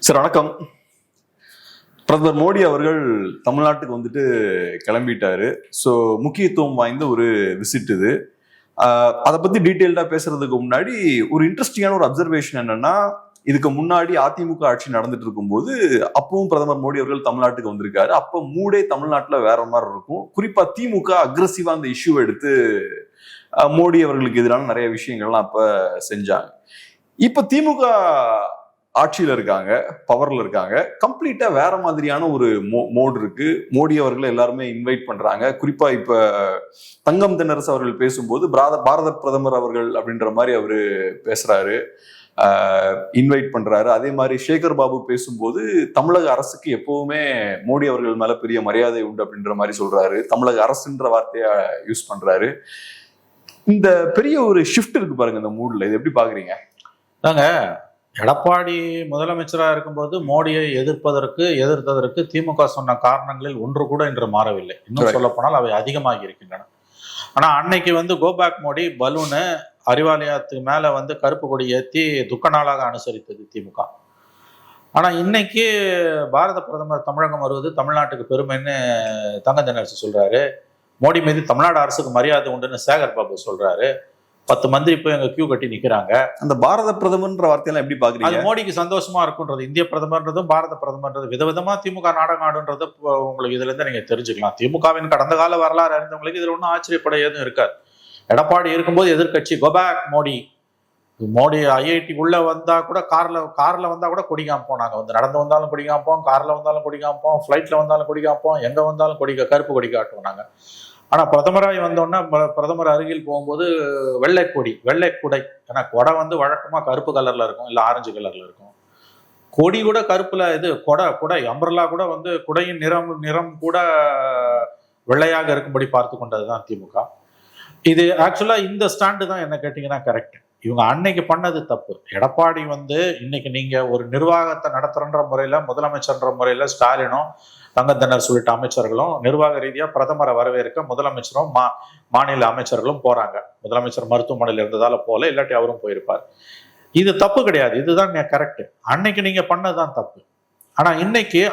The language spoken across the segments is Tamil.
சார் வணக்கம். பிரதமர் மோடி அவர்கள் தமிழ்நாட்டுக்கு வந்துட்டு கிளம்பிட்டாரு. ஸோ முக்கியத்துவம் வாய்ந்த ஒரு விசிட் இது. அதை பத்தி டீட்டெயில்டா பேசுறதுக்கு முன்னாடி ஒரு இன்ட்ரெஸ்டிங்கான ஒரு அப்சர்வேஷன் என்னன்னா, இதுக்கு முன்னாடி அதிமுக ஆட்சி நடந்துட்டு இருக்கும்போது அப்பவும் பிரதமர் மோடி அவர்கள் தமிழ்நாட்டுக்கு வந்திருக்காரு. அப்ப மூடே தமிழ்நாட்டுல வேற மாதிரி இருக்கும். குறிப்பா திமுக அக்ரெசிவா அந்த இஷ்யூவை எடுத்து மோடி அவர்களுக்கு எதிரான நிறைய விஷயங்கள்லாம் அப்ப செஞ்சாங்க. இப்ப திமுக ஆட்சியில இருக்காங்க, பவர்ல இருக்காங்க, கம்ப்ளீட்டா வேற மாதிரியான ஒரு மோடு இருக்கு. மோடி அவர்களை எல்லாருமே இன்வைட் பண்றாங்க. குறிப்பா இப்ப தங்கம் தென்னரசு அவர்கள் பேசும்போது பாரத பிரதமர் அவர்கள் அப்படின்ற மாதிரி அவரு பேசுறாரு, இன்வைட் பண்றாரு. அதே மாதிரி சேகர் பாபு பேசும்போது தமிழக அரசுக்கு எப்பவுமே மோடி அவர்கள் மேல பெரிய மரியாதை உண்டு அப்படின்ற மாதிரி சொல்றாரு. தமிழக அரசுன்ற வார்த்தைய யூஸ் பண்றாரு. இந்த பெரிய ஒரு ஷிஃப்ட் இருக்கு பாருங்க இந்த மூட்ல. இது எப்படி பாக்குறீங்க? தாங்க, எடப்பாடி முதலமைச்சராக இருக்கும்போது மோடியை எதிர்த்ததற்கு திமுக சொன்ன காரணங்களில் ஒன்று கூட இன்று மாறவில்லை. இன்னும் சொல்ல போனால் அவை அதிகமாகி இருக்கின்றன. ஆனா அன்னைக்கு கோபேக் மோடி பலூனு அறிவாலயத்துக்கு மேல கருப்பு கொடி ஏற்றி துக்க நாளாக அனுசரித்தது திமுக. ஆனா இன்னைக்கு பாரத பிரதமர் தமிழகம் வருவது தமிழ்நாட்டுக்கு பெருமைன்னு தங்கம் தென்னரசு சொல்றாரு. மோடி மீது தமிழ்நாடு அரசுக்கு மரியாதை உண்டுன்னு சேகர் பாபு சொல்றாரு. 10 மந்திரி போய் அங்க கியூ கட்டி நிக்கிறாங்க. அந்த பாரத பிரதமர்ன்ற வார்த்தையெல்லாம் எப்படி பாக்குறீங்க? அது மோடிக்கு சந்தோஷமா இருக்குன்றது. இந்திய பிரதமர்ன்றதும் பாரத பிரதமர்ன்றது விதவிதமா திமுக நாடகம் ஆடுன்றது உங்களுக்கு இதுல இருந்து நீங்க தெரிஞ்சுக்கலாம். திமுகவின் கடந்த கால வரலாறு அறிந்தவங்களுக்கு இதுல ஒன்றும் ஆச்சரியப்பட எதுவும் இருக்காது. எடப்பாடி இருக்கும்போது எதிர்கட்சி கோபேக் மோடி ஐஐடி உள்ள வந்தா கூட கார்ல வந்தா கூட கொடி காப்போம். நாங்க நடந்து வந்தாலும் கொடி காப்போம், கார்ல வந்தாலும் கொடி காப்போம், ஃபிளைட்ல வந்தாலும் கொடி காப்போம், எங்க வந்தாலும் கருப்பு கொடி காட்டுவோம் நாங்க. ஆனா பிரதமராய் வந்தோன்னா பிரதமர் அருகில் போகும்போது வெள்ளை குடை. ஏன்னா கொடை வழக்கமா கருப்பு கலர்ல இருக்கும், இல்ல ஆரஞ்சு கலர்ல இருக்கும். கொடி கூட கருப்புல, இது குடை அம்பர்லா கூட குடையின் நிறம் கூட வெள்ளையாக இருக்கும்படி பார்த்து கொண்டதுதான் திமுக. இது ஆக்சுவலா இந்த ஸ்டாண்டு தான் என்ன கேட்டீங்கன்னா கரெக்ட். இவங்க அன்னைக்கு பண்ணது தப்பு. எடப்பாடி இன்னைக்கு நீங்க ஒரு நிர்வாகத்தை நடத்துறன்ற முறையில, முதலமைச்சர்ன்ற முறையில ஸ்டாலினும் தங்கம் தென்னரசு உள்ளிட்ட அமைச்சர்களும் நிர்வாக ரீதியா பிரதமரை வரவேற்க முதலமைச்சரும் மாநில அமைச்சர்களும் போறாங்க. முதலமைச்சர் மருத்துவமனையில் இருந்ததால போல, இல்லாட்டி அவரும் போயிருப்பார். இது தப்பு கிடையாது, இதுதான் கரெக்ட். அன்னைக்கு நீங்க பண்ணதுதான் தப்பு. ஆனா இன்னைக்கு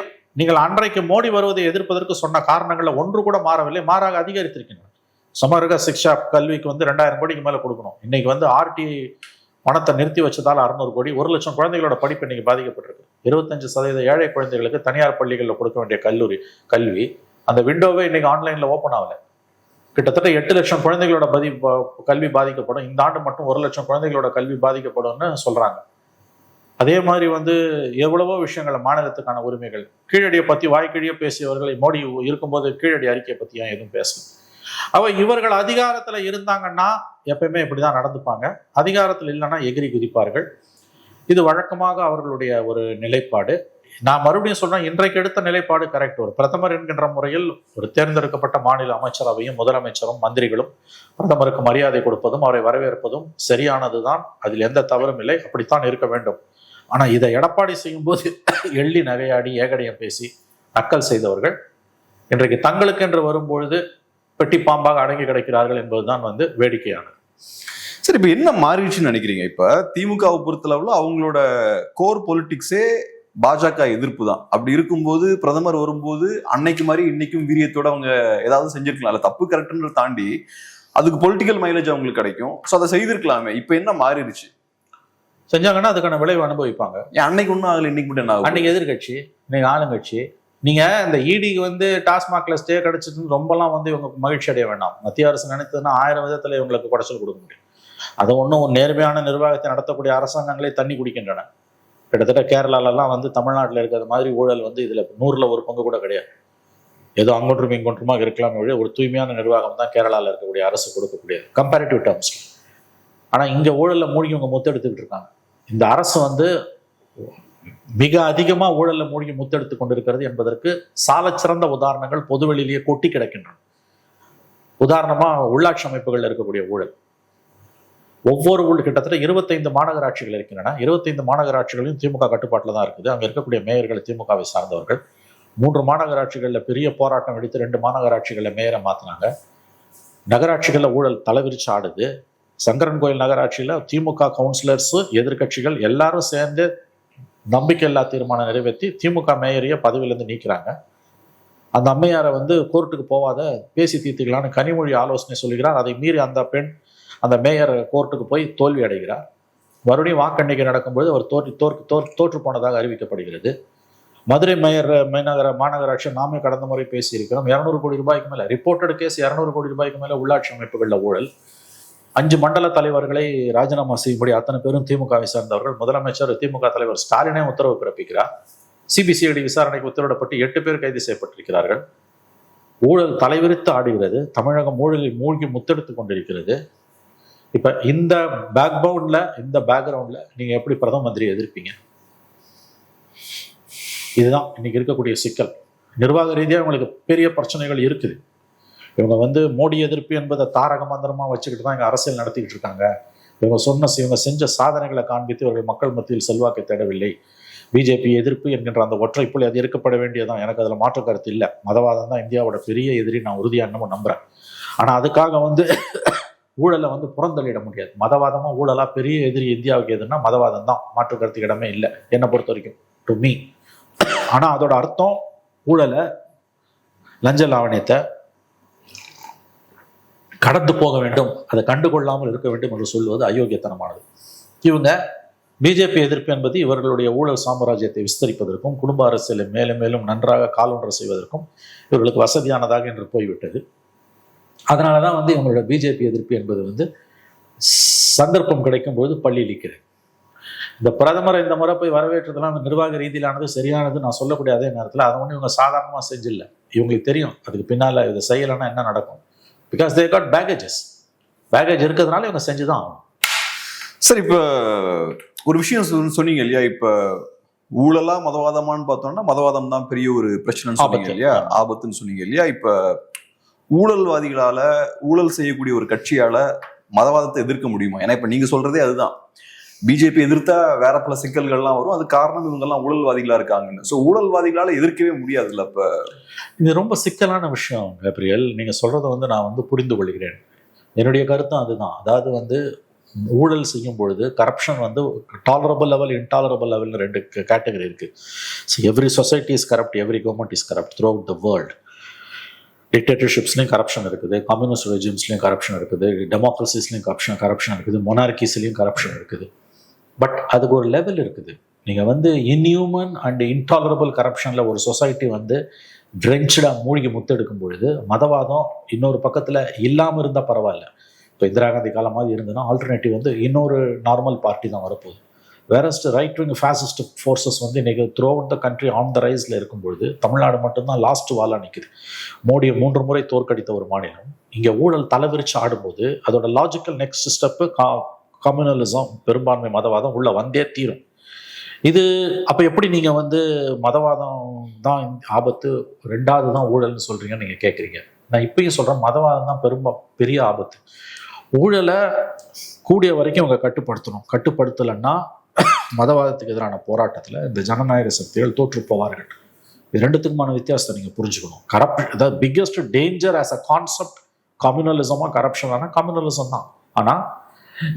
நீங்கள் அன்றைக்கு மோடி வருவதை எதிர்ப்பதற்கு சொன்ன காரணங்கள்ல ஒன்று கூட மாறவில்லை, மாறாக அதிகரித்திருக்கின்றன. சமரக சிக்ஷா கல்விக்கு 2000 கோடிக்கு மேல கொடுக்கணும். இன்னைக்கு ஆர்டி பணத்தை நிறுத்தி வச்சதால 600 கோடி. 1 லட்சம் குழந்தைகளோட படிப்பு இன்னைக்கு பாதிக்கப்பட்டிருக்கு. 25% ஏழை குழந்தைகளுக்கு தனியார் பள்ளிகளில் கொடுக்க வேண்டிய கல்வி அந்த விண்டோவே இன்னைக்கு ஆன்லைன்ல ஓப்பன் ஆகல. கிட்டத்தட்ட 8 லட்சம் குழந்தைகளோட கல்வி பாதிக்கப்படும். இந்த ஆண்டு மட்டும் 1 லட்சம் குழந்தைகளோட கல்வி பாதிக்கப்படும்னு சொல்றாங்க. அதே மாதிரி எவ்வளவோ விஷயங்கள், மாநிலத்துக்கான உரிமைகள், கீழடியை பத்தி வாய்க்கிழிய பேசியவர்களை மோடி இருக்கும்போது கீழடி அறிக்கையை பத்தி ஏன் எதுவும் பேசல? இவர்கள் அதிகாரத்துல இருந்தாங்கன்னா எப்பயுமே இப்படிதான் நடந்துப்பாங்க. அதிகாரத்தில் இல்லைன்னா எகிரி குதிப்பார்கள். இது வழக்கமாக அவர்களுடைய ஒரு நிலைப்பாடு. நான் மறுபடியும் சொல்றேன், இன்றைக்கு எடுத்த நிலைப்பாடு கரெக்ட். ஒரு பிரதமர் என்கின்ற முறையில் ஒரு தேர்ந்தெடுக்கப்பட்ட மாநில அமைச்சரவையும் முதலமைச்சரும் மந்திரிகளும் பிரதமருக்கு மரியாதை கொடுப்பதும் அவரை வரவேற்பதும் சரியானதுதான். அதில் எந்த தவறும் இல்லை, அப்படித்தான் இருக்க வேண்டும். ஆனா இதை எடப்பாடி செய்யும் போது எள்ளி நகையாடி ஏகடையம் பேசி நக்கல் செய்தவர்கள் இன்றைக்கு தங்களுக்கு என்று வரும்பொழுது பெட்டி பாம்பாக அடங்கி கிடைக்கிறார்கள் என்பதுதான் வேடிக்கையானது. சரி, இப்ப என்ன மாறிடுச்சுன்னு நினைக்கிறீங்க? இப்ப திமுகவை பொறுத்தளவுல அவங்களோட கோர் பொலிட்டிக்ஸே பாஜக எதிர்ப்பு தான். அப்படி இருக்கும்போது பிரதமர் வரும்போது அன்னைக்கு மாதிரி இன்னைக்கும் வீரியத்தோட அவங்க ஏதாவது செஞ்சிருக்கலாம். இல்ல தப்பு கரெக்ட்ன்ற தாண்டி அதுக்கு பொலிட்டிக்கல் மைலேஜ் அவங்களுக்கு கிடைக்கும். ஸோ அதை செய்திருக்கலாமே. இப்ப என்ன மாறிடுச்சு? செஞ்சாங்கன்னா அதுக்கான விளைவு அனுபவிப்பாங்க. அன்னைக்கு ஒன்றும் ஆகல, இன்னைக்கு மட்டும் என்ன ஆகும்? அன்னைக்கு எதிர்கட்சி, இன்னைக்கு ஆளுங்கட்சி. நீங்க இந்த இடிக்கு டாஸ்மாக்ல ஸ்டே கிடைச்சிட்டு ரொம்பலாம் இவங்க மகிழ்ச்சி அடைய வேண்டாம். மத்திய அரசு நினைத்ததுன்னா 1000 விதத்துல இவங்களுக்கு குடைச்சல் கொடுக்க முடியும். அது ஒன்றும் நேர்மையான நிர்வாகத்தை நடத்தக்கூடிய அரசாங்கங்களே தண்ணி குடிக்கின்றன. கிட்டத்தட்ட கேரளாலெல்லாம் தமிழ்நாட்டில் இருக்கிற மாதிரி ஊழல் இதுல 100ல் 1 பங்கு கூட கிடையாது. ஏதோ அங்கொன்றும் இங்கொன்றுமாக இருக்கலாம். ஒரு தூய்மையான நிர்வாகம் தான் கேரளாவில் இருக்கக்கூடிய அரசு கொடுக்கக்கூடியது கம்பேரிட்டிவ் டேர்ம்ஸ்ல. ஆனா இங்க ஊழல்ல மூழ்கி இவங்க முத்தெடுத்துக்கிட்டு இருக்காங்க. இந்த அரசு மிக அதிகமா ஊழல்ல மூழ்கி முத்தெடுத்து கொண்டிருக்கிறது என்பதற்கு சாலச்சிறந்த உதாரணங்கள் பொதுவெளியிலேயே கொட்டி கிடக்கின்றன. உதாரணமா உள்ளாட்சி அமைப்புகள் இருக்கக்கூடிய ஊழல். கிட்டத்தட்ட 25 மாநகராட்சிகள் இருக்கின்றன. 25 மாநகராட்சிகளையும் திமுக கட்டுப்பாட்டில் தான் இருக்குது. அங்க இருக்கக்கூடிய மேயர்கள் திமுகவை சார்ந்தவர்கள். 3 மாநகராட்சிகள்ல பெரிய போராட்டம் வெடித்து 2 மாநகராட்சிகள்ல மேயரை மாத்தினாங்க. நகராட்சிகள்ல ஊழல் தலைவிரிச்சு ஆடுது. சங்கரன் கோயில் நகராட்சியில திமுக கவுன்சிலர்ஸ், எதிர்கட்சிகள் எல்லாரும் சேர்ந்து நம்பிக்கையில்லா தீர்மானம் நிறைவேற்றி திமுக மேயரையே பதவியிலேருந்து நீக்கிறாங்க. அந்த அம்மையாரை வந்து கோர்ட்டுக்கு போவாத, பேசி தீர்த்துக்கலான்னு கனிமொழி ஆலோசனை சொல்கிறார். அதை மீறி அந்த பெண், அந்த மேயர் கோர்ட்டுக்கு போய் தோல்வி அடைகிறார். மறுபடியும் வாக்கெண்ணிக்கை நடக்கும்போது அவர் தோற்று போனதாக அறிவிக்கப்படுகிறது. மதுரை மாநகராட்சி நாமே கடந்த முறை பேசியிருக்கிறோம். 200 கோடி ரூபாய்க்கு மேல ரிப்போர்ட்டட் கேஸ், 200 கோடி ரூபாய்க்கு மேல உள்ளாட்சி அமைப்புகளில் ஊழல். 5 மண்டல தலைவர்களை ராஜினாமா செய்யும்படி அத்தனை பேரும் திமுகவை சேர்ந்தவர்கள். முதலமைச்சர் திமுக தலைவர் ஸ்டாலினே உத்தரவு பிறப்பிக்கிறார். சிபிசிஐடி விசாரணைக்கு உத்தரவிடப்பட்டு 8 பேர் கைது செய்யப்பட்டிருக்கிறார்கள். ஊழல் தலைவிரித்து ஆடுகிறது. தமிழகம் ஊழலில் மூழ்கி முத்தெடுத்துக் கொண்டிருக்கிறது. இப்ப இந்த பேக்ரவுண்ட்ல நீங்க எப்படி பிரதம மந்திரியை எதிர்ப்பீங்க? இதுதான் இன்னைக்கு இருக்கக்கூடிய சிக்கல். நிர்வாக ரீதியாக இவங்களுக்கு பெரிய பிரச்சனைகள் இருக்குது. இவங்க வந்து மோடி எதிர்ப்பு என்பதை தாரக மந்திரமா வச்சுக்கிட்டு தான் இங்க அரசியல் நடத்திக்கிட்டு இருக்காங்க. இவங்க செஞ்ச சாதனைகளை காண்பித்து இவர்கள் மக்கள் மத்தியில் செல்வாக்கை தேடவில்லை. பிஜேபி எதிர்ப்பு என்கின்ற அந்த ஒற்றைப்புள்ளி அது இருக்கப்பட வேண்டியதான். எனக்கு அதுல மாற்று கருத்து இல்லை. மதவாதம் தான் இந்தியாவோட பெரிய எதிரி, நான் உறுதியா இன்னமும் நம்புறேன். ஆனா அதுக்காக வந்து ஊழலை வந்து புறந்தள்ளிட முடியாது. மதவாதமா ஊழலா பெரிய எதிரி இந்தியாவுக்கு எதுன்னா மதவாதம் தான், மாற்று கருத்துக்கு இடமே இல்லை என்னை பொறுத்த வரைக்கும், டு மீ. ஆனா அதோட அர்த்தம் ஊழலை, லஞ்ச லாவணியத்தை கடந்து போக வேண்டும், அதை கண்டுகொள்ளாமல் இருக்க வேண்டும் என்று சொல்வது அயோக்கியத்தனமானது. இவங்க பிஜேபி எதிர்ப்பு என்பது இவர்களுடைய ஊழல் சாம்ராஜ்யத்தை விஸ்தரிப்பதற்கும் குடும்ப அரசியலை மேலும் மேலும் நன்றாக காலொன்ற செய்வதற்கும் இவர்களுக்கு வசதியானதாக என்று போய்விட்டது. அதனாலதான் வந்து இவங்களோட பிஜேபி எதிர்ப்பு என்பது வந்து சந்தர்ப்பம் கிடைக்கும் போது பள்ளி இழிக்கிறது. இந்த பிரதமரை இந்த முறை போய் வரவேற்றதெல்லாம் அந்த நிர்வாக ரீதியிலானது சரியானது நான் சொல்லக்கூடிய அதே நேரத்தில் அதை ஒன்று இவங்க சாதாரணமாக செஞ்சில்ல. இவங்களுக்கு தெரியும் அதுக்கு பின்னால இதை செய்யலைன்னா என்ன நடக்கும். பிகாஸ் தே காட் பேகேஜ் இருக்கிறதுனால இவங்க செஞ்சுதான் ஆகணும். சார், இப்ப ஒரு விஷயம் சொன்னீங்க இல்லையா, இப்ப ஊழலா மதவாதமானு பார்த்தோம்னா மதவாதம் தான் பெரிய ஒரு பிரச்சனைன்னு சொன்னீங்க இல்லையா, ஆபத்துன்னு சொன்னீங்க இல்லையா. இப்ப ஊழல்வாதிகளால, ஊழல் செய்யக்கூடிய ஒரு கட்சியால மதவாதத்தை எதிர்க்க முடியுமா? ஏன்னா இப்ப நீங்க சொல்றதே அதுதான், பிஜேபி எதிர்த்தா வேற பல சிக்கல்கள்லாம் வரும், அது காரணம் இவங்க எல்லாம் ஊழல்வாதிகளா இருக்காங்கன்னு. ஸோ ஊழல்வாதிகளால எதிர்க்கவே முடியாதுல்ல. அப்ப இது ரொம்ப சிக்கலான விஷயம் கேப்ரியல். நீங்க சொல்றதை வந்து நான் வந்து புரிந்து கொள்கிறேன். என்னுடைய கருத்தும் அதுதான். அதாவது வந்து ஊழல் செய்யும் பொழுது கரப்ஷன் வந்து டாலரபிள் லெவல், இன்டாலரபிள் லெவல்னு 2 கேட்டகரி இருக்கு. So every society is corrupt, every government is corrupt throughout the world. டிக்டேட்டர்ஷிப்ஸ்லையும் கரப்ஷன் இருக்குது, கம்யூனிஸ்ட் ரெஜிம்ஸ்லையும் கரப்ஷன் இருக்குது, டெமோக்ரஸிஸ்லையும் கரப்ஷன் இருக்குது, மொனார்கிஸ்லையும் கரப்ஷன் இருக்குது. பட் அதுக்கு ஒரு லெவல் இருக்குது. நீங்கள் வந்து இன்ஹியூமன் அண்ட் இன்டாலரபிள் கரப்ஷனில் ஒரு சொசைட்டி வந்து ட்ரென்ச்டாக மூழ்கி முத்தெடுக்கும் பொழுது மதவாதம் இன்னொரு பக்கத்தில் இல்லாமல் இருந்தால் பரவாயில்ல. இப்போ இந்திரா காந்தி காலம் மாதிரி இருந்ததுன்னா ஆல்டர்னேட்டிவ் வந்து இன்னொரு நார்மல் பார்ட்டி தான் வரப்போகுது. வேறஸ்ட் ரைட் விங் ஃபேசிஸ்ட் ஃபோர்ஸஸ் வந்து இன்றைக்கி through out the country on the ரைஸில் இருக்கும்பொழுது தமிழ்நாடு மட்டும்தான் லாஸ்ட் வாலாக நிற்குது. மோடியை 3 முறை தோற்கடித்த ஒரு மாநிலம். இங்கே ஊழல் தலைவிரிச்சு ஆடும்போது அதோட லாஜிக்கல் நெக்ஸ்ட் ஸ்டெப்பு கம்யூனலிசம், பெரும்பான்மை மதவாதம் உள்ள வந்தே தீரும். இது அப்போ எப்படி நீங்கள் வந்து மதவாதம் தான் ஆபத்து, 2வது தான் ஊழல்னு சொல்கிறீங்கன்னு நீங்கள் கேட்குறீங்க. நான் இப்பயும் சொல்கிறேன், மதவாதம் தான் பெரிய ஆபத்து. ஊழலை கூடிய வரைக்கும் அவங்க கட்டுப்படுத்தலைன்னா மதவாதத்துக்கு எதிரான போராட்டத்தில் இந்த ஜனநாயக சக்திகள் தோற்று போவார்கள். இது 2த்துக்குமான வித்தியாசத்தை நீங்கள் புரிஞ்சுக்கணும். அதாவது biggest danger as a concept கம்யூனலிசமா கரப்ஷனான கம்யூனலிசம் தான். ஆனால்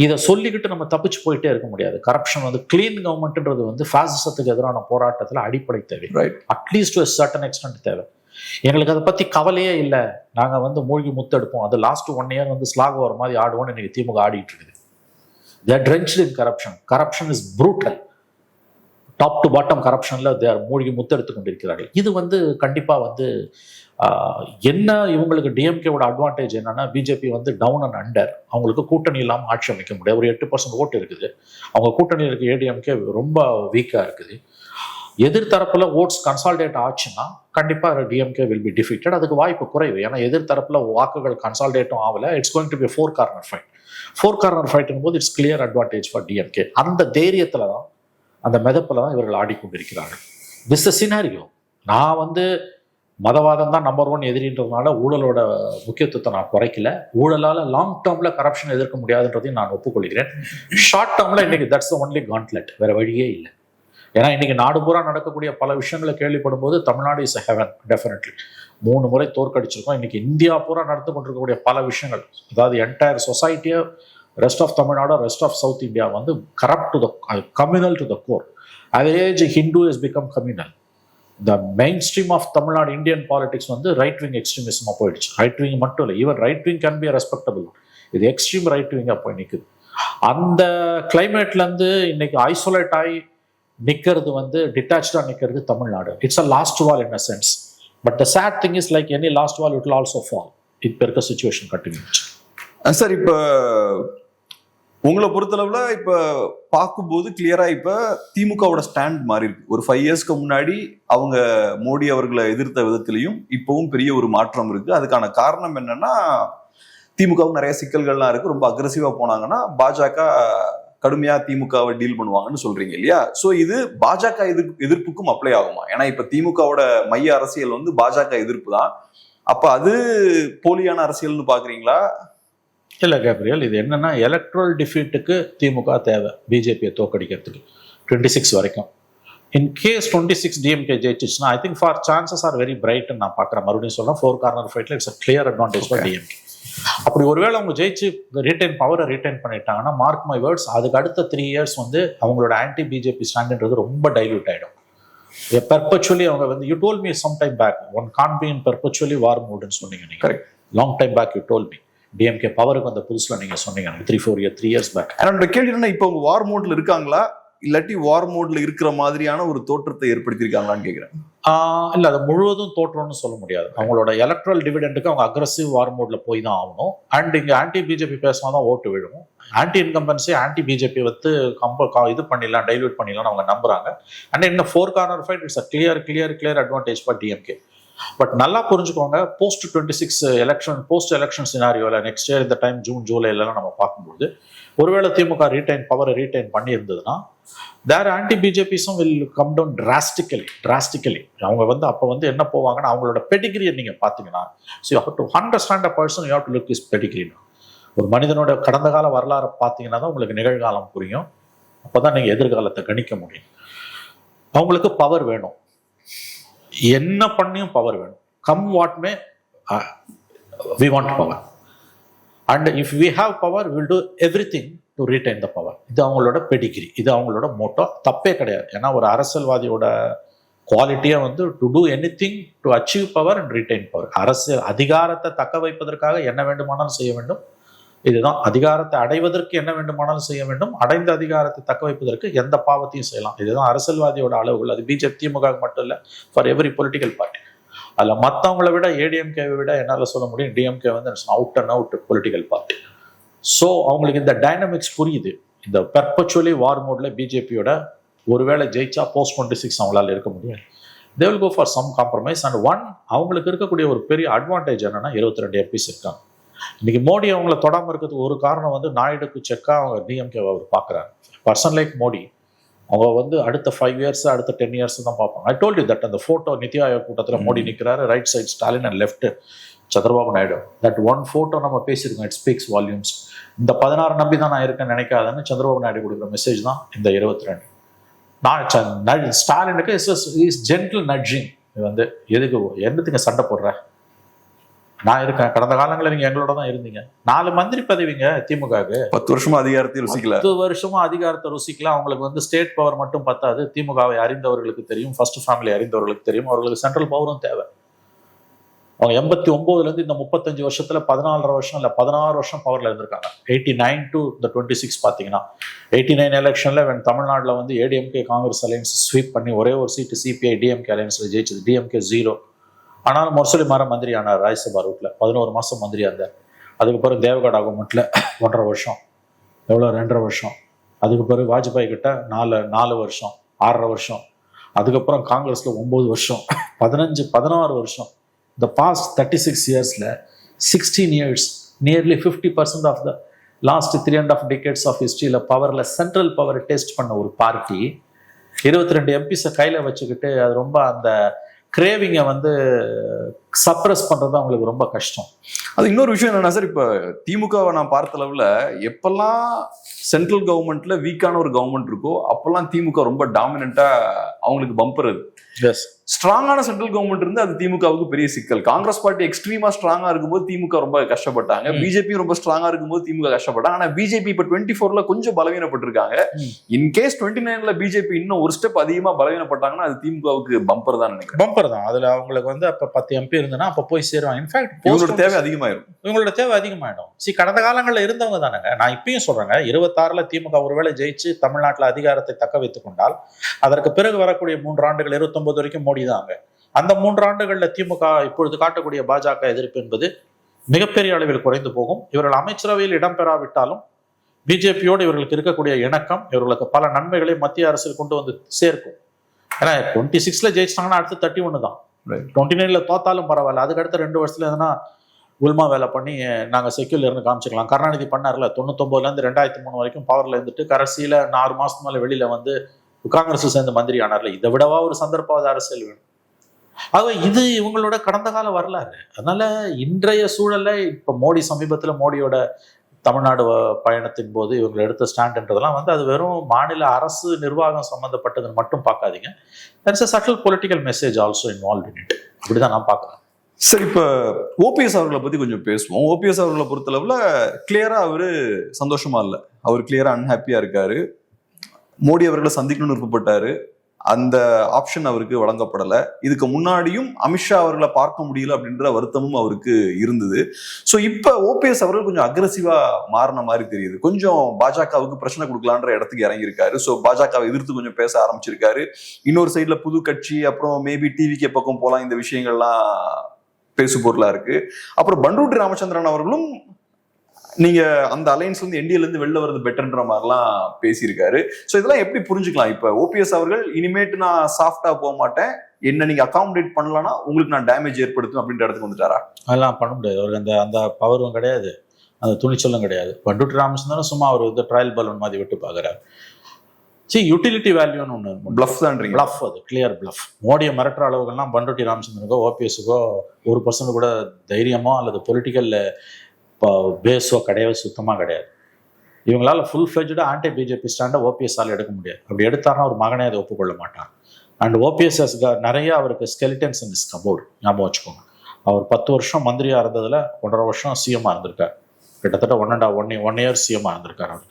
இதை சொல்லிக்கிட்டு நம்ம தப்பிச்சு போயிட்டே இருக்க முடியாது. கரப்ஷன் வந்து கிளீன் கவர்மெண்ட்ன்றது வந்து ஃபாசிசத்துக்கு எதிரான போராட்டத்தில் அடிப்படை தேவை, அட்லீஸ்ட் டு சர்டன் எக்ஸ்டென்ட் தேவை. எங்களுக்கு அதை பற்றி கவலையே இல்லை, நாங்கள் வந்து மூழ்கி முத்தெடுப்போம், அது லாஸ்ட் 1 இயர் வந்து ஸ்லாக் வர மாதிரி ஆடுவோம்னு இன்னைக்கு திமுக ஆடிட்டு இருக்குது. They are drenched in corruption. Corruption is brutal. Top to bottom கரப்ஷனில் தே ஆர் மூழ்கி முத்தெடுத்து கொண்டிருக்கிறார்கள். இது வந்து கண்டிப்பாக வந்து என்ன இவங்களுக்கு டிஎம்கேவோட அட்வான்டேஜ் என்னன்னா, பிஜேபி வந்து டவுன் அண்ட் அண்டர், அவங்களுக்கு கூட்டணி இல்லாமல் ஆட்சி அமைக்க முடியாது. ஒரு 8% ஓட்டு இருக்குது. அவங்க கூட்டணியில் இருக்க ஏடிஎம்கே ரொம்ப வீக்காக இருக்குது. எதிர்த்தரப்புல ஓட்ஸ் கன்சால்டேட் ஆச்சுன்னா கண்டிப்பாக டிஎம்கே வில் பி டிஃபீட்டட். அதுக்கு வாய்ப்பு குறைவு. ஏன்னா எதிர்த்தரப்புல வாக்குகள் கன்சால்டேட்டும் ஆகலை. It's going to be 4 corner fight. 4 corner ஃபைட்டும் போது இட்ஸ் கிளியர் அட்வான்டேஜ் ஃபார் டிஎம்கே. அந்த தைரியத்துல தான், அந்த மெதப்பில் தான் இவர்கள் ஆடிக்கொண்டிருக்கிறார்கள். This is scenario. நான் வந்து மதவாதம் தான் நம்பர் 1 எதிரின்றதுனால ஊழலோட முக்கியத்துவத்தை நான் குறைக்கல. ஊழலால் லாங் டேர்மில் கரப்ஷன் எதிர்க்க முடியாதுன்றதையும் நான் ஒப்புக்கொள்கிறேன். ஷார்ட் டேர்மில் இன்னைக்கு தட்ஸ் த ஒன்லி காண்ட்லெட், வேற வழியே இல்லை. ஏன்னா இன்னைக்கு நாடு பூரா நடக்கக்கூடிய பல விஷயங்களை கேள்விப்படும் போது Tamil Nadu is a heaven. Definitely 3 முறை தோற்கடிச்சிருக்கோம். இன்னைக்கு இந்தியா பூரா நடந்து கொண்டிருக்கக்கூடிய பல விஷயங்கள், அதாவது என்டையர் சொசைட்டியை rest of Tamil Nadu, rest of South India வந்து corrupt to the communal to the core. Average Hindu is become communal. The mainstream of Tamil Nadu Indian politics வந்து ரைட் விங் எக்ஸ்ட்ரீமிசமாக போயிடுச்சு. ரைட் விங் மட்டும் இல்லை, even right wing can be respectable. இது எக்ஸ்ட்ரீம் ரைட் விங்காக போய் நிற்குது. அந்த கிளைமேட்லேருந்து இன்னைக்கு ஐசோலேட் ஆகி நிற்கிறது வந்து டிட்டாச்சாக நிற்கிறது Tamil Nadu. It's a last wall in a sense. But the sad thing is like any last wall it will also fall. இப்போ இருக்க சுச்சுவேஷன் கண்டினியூ. சார், இப்போ உங்களை பொறுத்தளவுல இப்ப பார்க்கும்போது கிளியரா இப்ப திமுகவோட ஸ்டாண்ட் மாறி இருக்கு. ஒரு 5 இயர்ஸ்க்கு முன்னாடி அவங்க மோடி அவர்களை எதிர்த்த விதத்திலையும் இப்பவும் பெரிய ஒரு மாற்றம் இருக்கு. அதுக்கான காரணம் என்னன்னா, திமுகவும் நிறைய சிக்கல்கள்லாம் இருக்கு. ரொம்ப அக்ரெசிவா போனாங்கன்னா பாஜக கடுமையா திமுகவை டீல் பண்ணுவாங்கன்னு சொல்றீங்க இல்லையா? சோ இது பாஜக எதிர்ப்புக்கும் அப்ளை ஆகுமா? ஏன்னா இப்ப திமுகவோட மைய அரசியல் வந்து பாஜக எதிர்ப்பு தான். அப்ப அது போலியான அரசியல்னு பாக்குறீங்களா? இல்லை கேப்ரியல், இது என்னன்னா எலக்ட்ரல் டிஃபீட்டுக்கு திமுக தேவை பிஜேபியை தோக்கடிக்கிறதுக்கு 26 வரைக்கும். இன்கேஸ் 26 டிஎம்கே ஜெயிச்சிச்சுன்னா I think for chances are very பிரைட்னு நான் பார்க்குறேன். மறுபடியும் சொல்றேன், 4 கார்னர் ஃபைட்ல it's a clear advantage for DMK. அப்படி ஒருவேளை அவங்க ஜெயிச்சு பவரை ரிட்டைன் பண்ணிட்டாங்கன்னா, மார்க் மை வேர்ட்ஸ், அதுக்கு அடுத்த 3 இயர்ஸ் வந்து அவங்களோட ஆன்டி பிஜேபி ஸ்டாண்டுன்றது ரொம்ப டைல்யூட் ஆகிடும். பெர்பச்சுவலி அவங்க வந்து you told me some time back one can be in perpetually war மூடுன்னு சொன்னீங்க நீங்க. Correct. Long time back you told me. DMK பவருக்கு வந்த புதுசுல நீங்க சொன்னீங்க 3 இயர்ஸ் பேக். என்னோட கேள்வி என்ன, இப்போ அவங்க வார் மோட்ல இருக்காங்களா இல்லாட்டி வார் மோட்ல இருக்கிற மாதிரியான ஒரு தோற்றத்தை ஏற்படுத்தியிருக்காங்களான்னு கேட்கிறேன். இல்ல, அது முழுவதும் தோற்றம்னு சொல்ல முடியாது. அவங்களோட எலக்ட்ரல் டிவிடெண்டுக்கு அவங்க அக்ரெசிவ் வார் மோட்ல போய் தான் ஆகணும். அண்ட் இங்க ஆன்டி பிஜேபி பேசினாதான் ஓட்டு விழும். ஆன்டி இன்கம்பன்சி ஆன்டி பிஜேபி வந்து இது பண்ணிடலாம், டைல்யூட் பண்ணிடலாம் அவங்க நம்புறாங்க. அண்ட் இன்னும் 4 corner fight it's a clear advantage for DMK. But நல்லா புரிஞ்சுக்கோங்க, போஸ்ட் 26 எலெக்ஷன் சினாரியோல நெக்ஸ்ட் இயர் இந்த டைம் ஜூன் ஜூலை எல்லாம் நம்ம பார்க்கும்போது ஒருவேளை திமுக பவரை ரீடைன் பண்ணி இருந்ததுன்னா தேர் ஆன்டி பிஜேபிஸும் வில் கம் டவுன் டிராஸ்டிக்கலி. அவங்க வந்து அப்போ வந்து என்ன போவாங்கன்னா, அவங்களோட பெடிகிரியை நீங்க பார்த்தீங்கன்னா, so you have to understand a person, you have to look is pedigree. ஒரு மனிதனோட கடந்த கால வரலாறை பார்த்தீங்கன்னா தான் உங்களுக்கு நிகழ்காலம் புரியும். அப்போதான் நீங்க எதிர்காலத்தை கணிக்க முடியும். அவங்களுக்கு பவர் வேணும், என்ன பண்ணியும் பவர் வேணும். Come what May we want power and if we have power we will do everything to retain the power. இது அவங்களோட பெடிகிரி, இது அவங்களோட மோட்டோ. தப்பே கிடையாது. ஏன்னா ஒரு அரசியல்வாதியோட குவாலிட்டியா வந்து to two anything to achieve power and retain power. அரசியல் அதிகாரத்தை தக்க வைப்பதற்காக என்ன வேண்டுமானாலும் செய்ய வேண்டும். இதுதான் அதிகாரத்தை அடைவதற்கு என்ன வேண்டுமானாலும் செய்ய வேண்டும். அடைந்த அதிகாரத்தை தக்க வைப்பதற்கு எந்த பாவத்தையும் செய்யலாம். இதுதான் அரசியல்வாதியோட அளவுகள். அது பிஜேபி திமுக மட்டும் இல்லை, ஃபார் எவரி பொலிட்டிக்கல் பார்ட்டி. அதில் மற்றவங்களை விட ஏடிஎம்கேவை விட என்னால் சொல்ல முடியும், டிஎம்கே வந்து out and out political party. So அவங்களுக்கு இந்த டைனமிக்ஸ் புரியுது. இந்த பெர்பச்சுவலி வார் மோட்ல பிஜேபியோட ஒருவேளை ஜெயிச்சா போஸ்ட் 26 அவங்களால இருக்க முடியும். They will go for some compromise. And அவங்களுக்கு இருக்கக்கூடிய ஒரு பெரிய அட்வான்டேஜ் என்னன்னா 22 எம்பிஸ் இருக்காங்க. இன்னைக்கு மோடி அவங்கள தொடாமல் இருக்கிறதுக்கு ஒரு காரணம் வந்து நாயுடுக்கு செக்கா அவங்க டிஎம்கே அவர் பார்க்குறாங்க. பர்சன் லைக் மோடி அவங்க வந்து அடுத்த 5 இயர்ஸ் அடுத்த 10 இயர்ஸ் தான் பார்ப்பாங்க. ஐ டோல்ட் யூ தட் அந்த ஃபோட்டோ நித்தி ஆயோக் கூட்டத்தில் மோடி நிற்கிறாரு, right side Stalin and left Chandrababu Naidu. That one photo நம்ம பேசியிருக்கோம், இட் ஸ்பீக்ஸ் வால்யூம்ஸ். இந்த 16 நம்பி தான் நான் இருக்கேன்னு நினைக்காதன்னு சந்திரபாபு நாயுடு கொடுக்குற மெசேஜ் தான் இந்த 22. நான் ஸ்டாலினுக்கு இஸ் ஜென்டில் நட்ஜிங். வந்து எதுக்கு என்னத்துக்கு சண்டை போடுற, நான் இருக்கேன். கடந்த காலங்களில் நீங்க எங்களோட தான் இருந்தீங்க. 4 மந்திரி பதவிங்க திமுகவுக்கு. 10 வருஷமா அதிகாரத்தை ருசிக்கல. 10 வருஷமா அதிகாரத்தை ருசிக்கலாம். அவங்களுக்கு வந்து ஸ்டேட் பவர் மட்டும் பத்தாது. திமுகவை அறிந்தவர்களுக்கு தெரியும், ஃபர்ஸ்ட் ஃபேமிலி அறிந்தவர்களுக்கு தெரியும், அவர்களுக்கு சென்ட்ரல் பவரும் தேவை. அவங்க 89ல இருந்து இந்த 35 வருஷத்துல 14 வருஷம் இல்ல 16 வருஷம் பவர்ல இருந்திருக்காங்க. 89 to the 26 பாத்தீங்கன்னா 89 எலெக்ஷன்ல தமிழ்நாடுல வந்து ஏடிஎம்கே காங்கிரஸ் அலையன்ஸ் ஸ்வீப் பண்ணி ஒரே ஒரு சீட்டு சிபிஐ டிஎம்கே அலையன்ஸ்ல ஜெயிச்சது. டிஎம்கே 0. ஆனாலும் முரசொலி மாறன் மந்திரி ஆனார் ராஜ்யசபா ரூட்ல. 11 மாசம் மந்திரி இருந்தார். அதுக்கு பிறகு தேவகவுடா கவர்மெண்ட்ல 1.5 வருஷம், எவ்வளோ 2.5 வருஷம். அதுக்கு பிறகு வாஜ்பாய் கிட்ட 4 வருஷம், 6.5 வருஷம். அதுக்கப்புறம் காங்கிரஸ்ல 9 வருஷம், 16 வருஷம். The past 36 yearsல 16 years, nearly 50% of the last 3.5 decades of historyல பவர்ல சென்ட்ரல் பவர் டெஸ்ட் பண்ண ஒரு பார்ட்டி 22 எம்பிஸை கையில வச்சுக்கிட்டு அது ரொம்ப அந்த கிரேவிங்கை வந்து சப்ரஸ் பண்றது அவங்களுக்கு ரொம்ப கஷ்டம். அது இன்னொரு விஷயம் என்னன்னா சார், இப்ப திமுகவை நான் பார்த்த அளவுல எப்பெல்லாம் சென்ட்ரல் கவர்மெண்ட்ல வீக்கான ஒரு கவர்மெண்ட் இருக்கோ அப்பெல்லாம் திமுக ரொம்ப டாமினண்டா அவங்களுக்கு பம்பர் அது. ஸ்ட்ராங்கான சென்ட்ரல் கவர்மெண்ட் இருந்து அது திமுகவுக்கு பெரிய சிக்கல். காங்கிரஸ் பார்ட்டி எக்ஸ்ட்ரீமா ஸ்ட்ராங்கா இருக்கும்போது திமுக ரொம்ப கஷ்டப்பட்டாங்க, பிஜேபி ரொம்ப ஸ்ட்ராங்கா இருக்கும்போது திமுக கஷ்டப்பட்டாங்க. ஆனா பிஜேபி இப்ப 24ல கொஞ்சம் பலவீனப்பட்டிருக்காங்க. இன்கேஸ் 29ல பிஜேபி இன்னும் ஒரு ஸ்டெப் அதிகமா பலவீனப்பட்டாங்கன்னா அது திமுகவுக்கு பம்பர் தான் நினைக்கிறேன். பம்பர் தான். அதுல அவங்களுக்கு வந்து அப்ப 10 MP இருந்ததுன்னா அப்ப போய் சேருவாங்க. இன்ஃபேக்ட் இவங்களோட தேவை அதிகமாயிரும். இவங்களோட தேவை அதிகமாயிடும். கடந்த காலங்களில் இருந்தவங்க தானேங்க. நான் இப்பயும் சொல்றேங்க, 26ல திமுக ஒருவேளை ஜெயிச்சு தமிழ்நாட்டில் அதிகாரத்தை தக்க வைத்துக் கொண்டால் அதற்கு பிறகு வரக்கூடிய 3 ஆண்டுகள் 29 வரைக்கும் மோடி தாங்க. அந்த 3 ஆண்டுகள்ல திமுக இப்பொழுது காட்டக்கூடிய பாஜக எதிர்ப்பு என்பது மிகப்பெரிய அளவில் குறைந்து போகும். இவர்கள் அமைச்சரவையில் இடம்பெறாவிட்டாலும் பிஜேபியோடு இவர்களுக்கு இருக்கக்கூடிய இணக்கம் இவர்களுக்கு பல நன்மைகளை மத்திய அரசில் கொண்டு வந்து சேர்க்கும். ஏன்னா 26ல ஜெயிச்சிட்டாங்கன்னா அடுத்து 31 தான். 29ல தோத்தாலும் பரவாயில்ல, அதுக்கு அடுத்த 2 வருஷத்துல எதனா உல்மா வேலை பண்ணி நாங்கள் செக்யூலர்னு காமிச்சிக்கலாம். கருணாநிதி பண்ணார்ல, 99லேருந்து 2003 வரைக்கும் பவர்ல இருந்துட்டு கடைசியில 6 மாசத்துக்கு மேலே வெளியில வந்து காங்கிரஸ் சேர்ந்து மந்திரி ஆனார்ல. இதை விடவா ஒரு சந்தர்ப்பாத அரசியல் வேணும்? ஆக இது இவங்களோட கடந்த கால வரலாறு. அதனால இன்றைய சூழல்ல இப்ப மோடி சமீபத்துல மோடியோட தமிழ்நாடு பயணத்தின் போது இவங்க எடுத்த ஸ்டாண்ட்ன்றதெல்லாம் வந்து அது வெறும் மாநில அரசு நிர்வாகம் சம்பந்தப்பட்டதுன்னு மட்டும் பார்க்காதீங்க. there's a subtle political message also involved in it. அப்படிதான் நான் பார்க்குறேன். சரி, இப்ப ஓபிஎஸ் அவர்களை பத்தி கொஞ்சம் பேசுவோம். ஓபிஎஸ் அவர்களை பொறுத்தளவுல கிளியரா அவரு சந்தோஷமா இல்ல, அவர் கிளியரா அன்ஹாப்பியா இருக்காரு. மோடி அவர்களை சந்திக்கணும்னு விருப்பப்பட்டாரு, அந்த ஆப்ஷன் அவருக்கு வழங்கப்படல. இதுக்கு முன்னாடியும் அமித்ஷா அவர்களை பார்க்க முடியல அப்படின்ற வருத்தமும் அவருக்கு இருந்தது. சோ இப்ப ஓபிஎஸ் அவர்கள் கொஞ்சம் அக்ரெசிவா மாறின மாதிரி தெரியுது. கொஞ்சம் பாஜகவுக்கு பிரச்சனை கொடுக்கலான்ற இடத்துக்கு இறங்கியிருக்காரு. சோ பாஜகவை எதிர்த்து கொஞ்சம் பேச ஆரம்பிச்சிருக்காரு. இன்னொரு சைட்ல புது கட்சி, அப்புறம் மேபி டிவிகே பக்கம் போலாம், இந்த விஷயங்கள்லாம் பேசு பொருளா இருக்கு. அப்புறம் பண்டூட்டி ராமச்சந்திரன் அவர்களும் நீங்க அந்த அலையன்ஸ்ல இருந்து என்டிஏல இருந்து வெளில வருது பெட்டர்ன்ற மாதிரிலாம் பேசியிருக்காரு. சோ இதெல்லாம் எப்படி புரிஞ்சுக்கலாம்? இப்ப ஓபிஎஸ் அவர்கள் இனிமேட்டு நான் சாஃப்டா போக மாட்டேன், என்ன நீங்க அகாமடேட் பண்ணலன்னா உங்களுக்கு நான் டேமேஜ் ஏற்படுத்தும் அப்படின்ற இடத்துக்கு வந்துட்டாரா? அதெல்லாம் பண்ண முடியாது. அவருக்கு அந்த அந்த பவரும் கிடையாது, அந்த துணிச்சலும் கிடையாது. பண்டூட்டி ராமச்சந்திரன் சும்மா அவர் வந்து ட்ரையல் பலூன் மாதிரி விட்டு பாக்குறாரு. யூட்டிலிட்டி வேல்யூன்னு ஒன்று, பிளஃப் தான், பிளஃப், அது கிளியர் பிளஃப். மோடியை மிரட்டுற அளவுகள்லாம் பண்டூட்டி ராமச்சந்திரனுக்கோ ஓபிஎஸ்க்கோ 1% கூட தைரியமோ அல்லது பொலிட்டிக்கல் பேஸோ கிடையவே சுத்தமாக கிடையாது. இவங்களால ஃபுல் ஃப்ளெஜ்டாக ஆன்டி பிஜேபி ஸ்டாண்டை ஓபிஎஸ்ஸால் எடுக்க முடியாது. அப்படி எடுத்தாருன்னா ஒரு மகனே அதை ஒப்புக்கொள்ள மாட்டார். அண்ட் ஓபிஎஸ் நிறைய அவருக்கு ஸ்கெலிட்டன்ஸ் இன் இஸ் கபோர்டு. ஞாபகம் வச்சுக்கோங்க, அவர் 10 வருஷம் மந்திரியாக இருந்ததில் 1.5 வருஷம் சிஎம்மாக இருந்திருக்கார். கிட்டத்தட்ட 1 இயர் சிஎம்மாக இருந்திருக்கார் அவர்.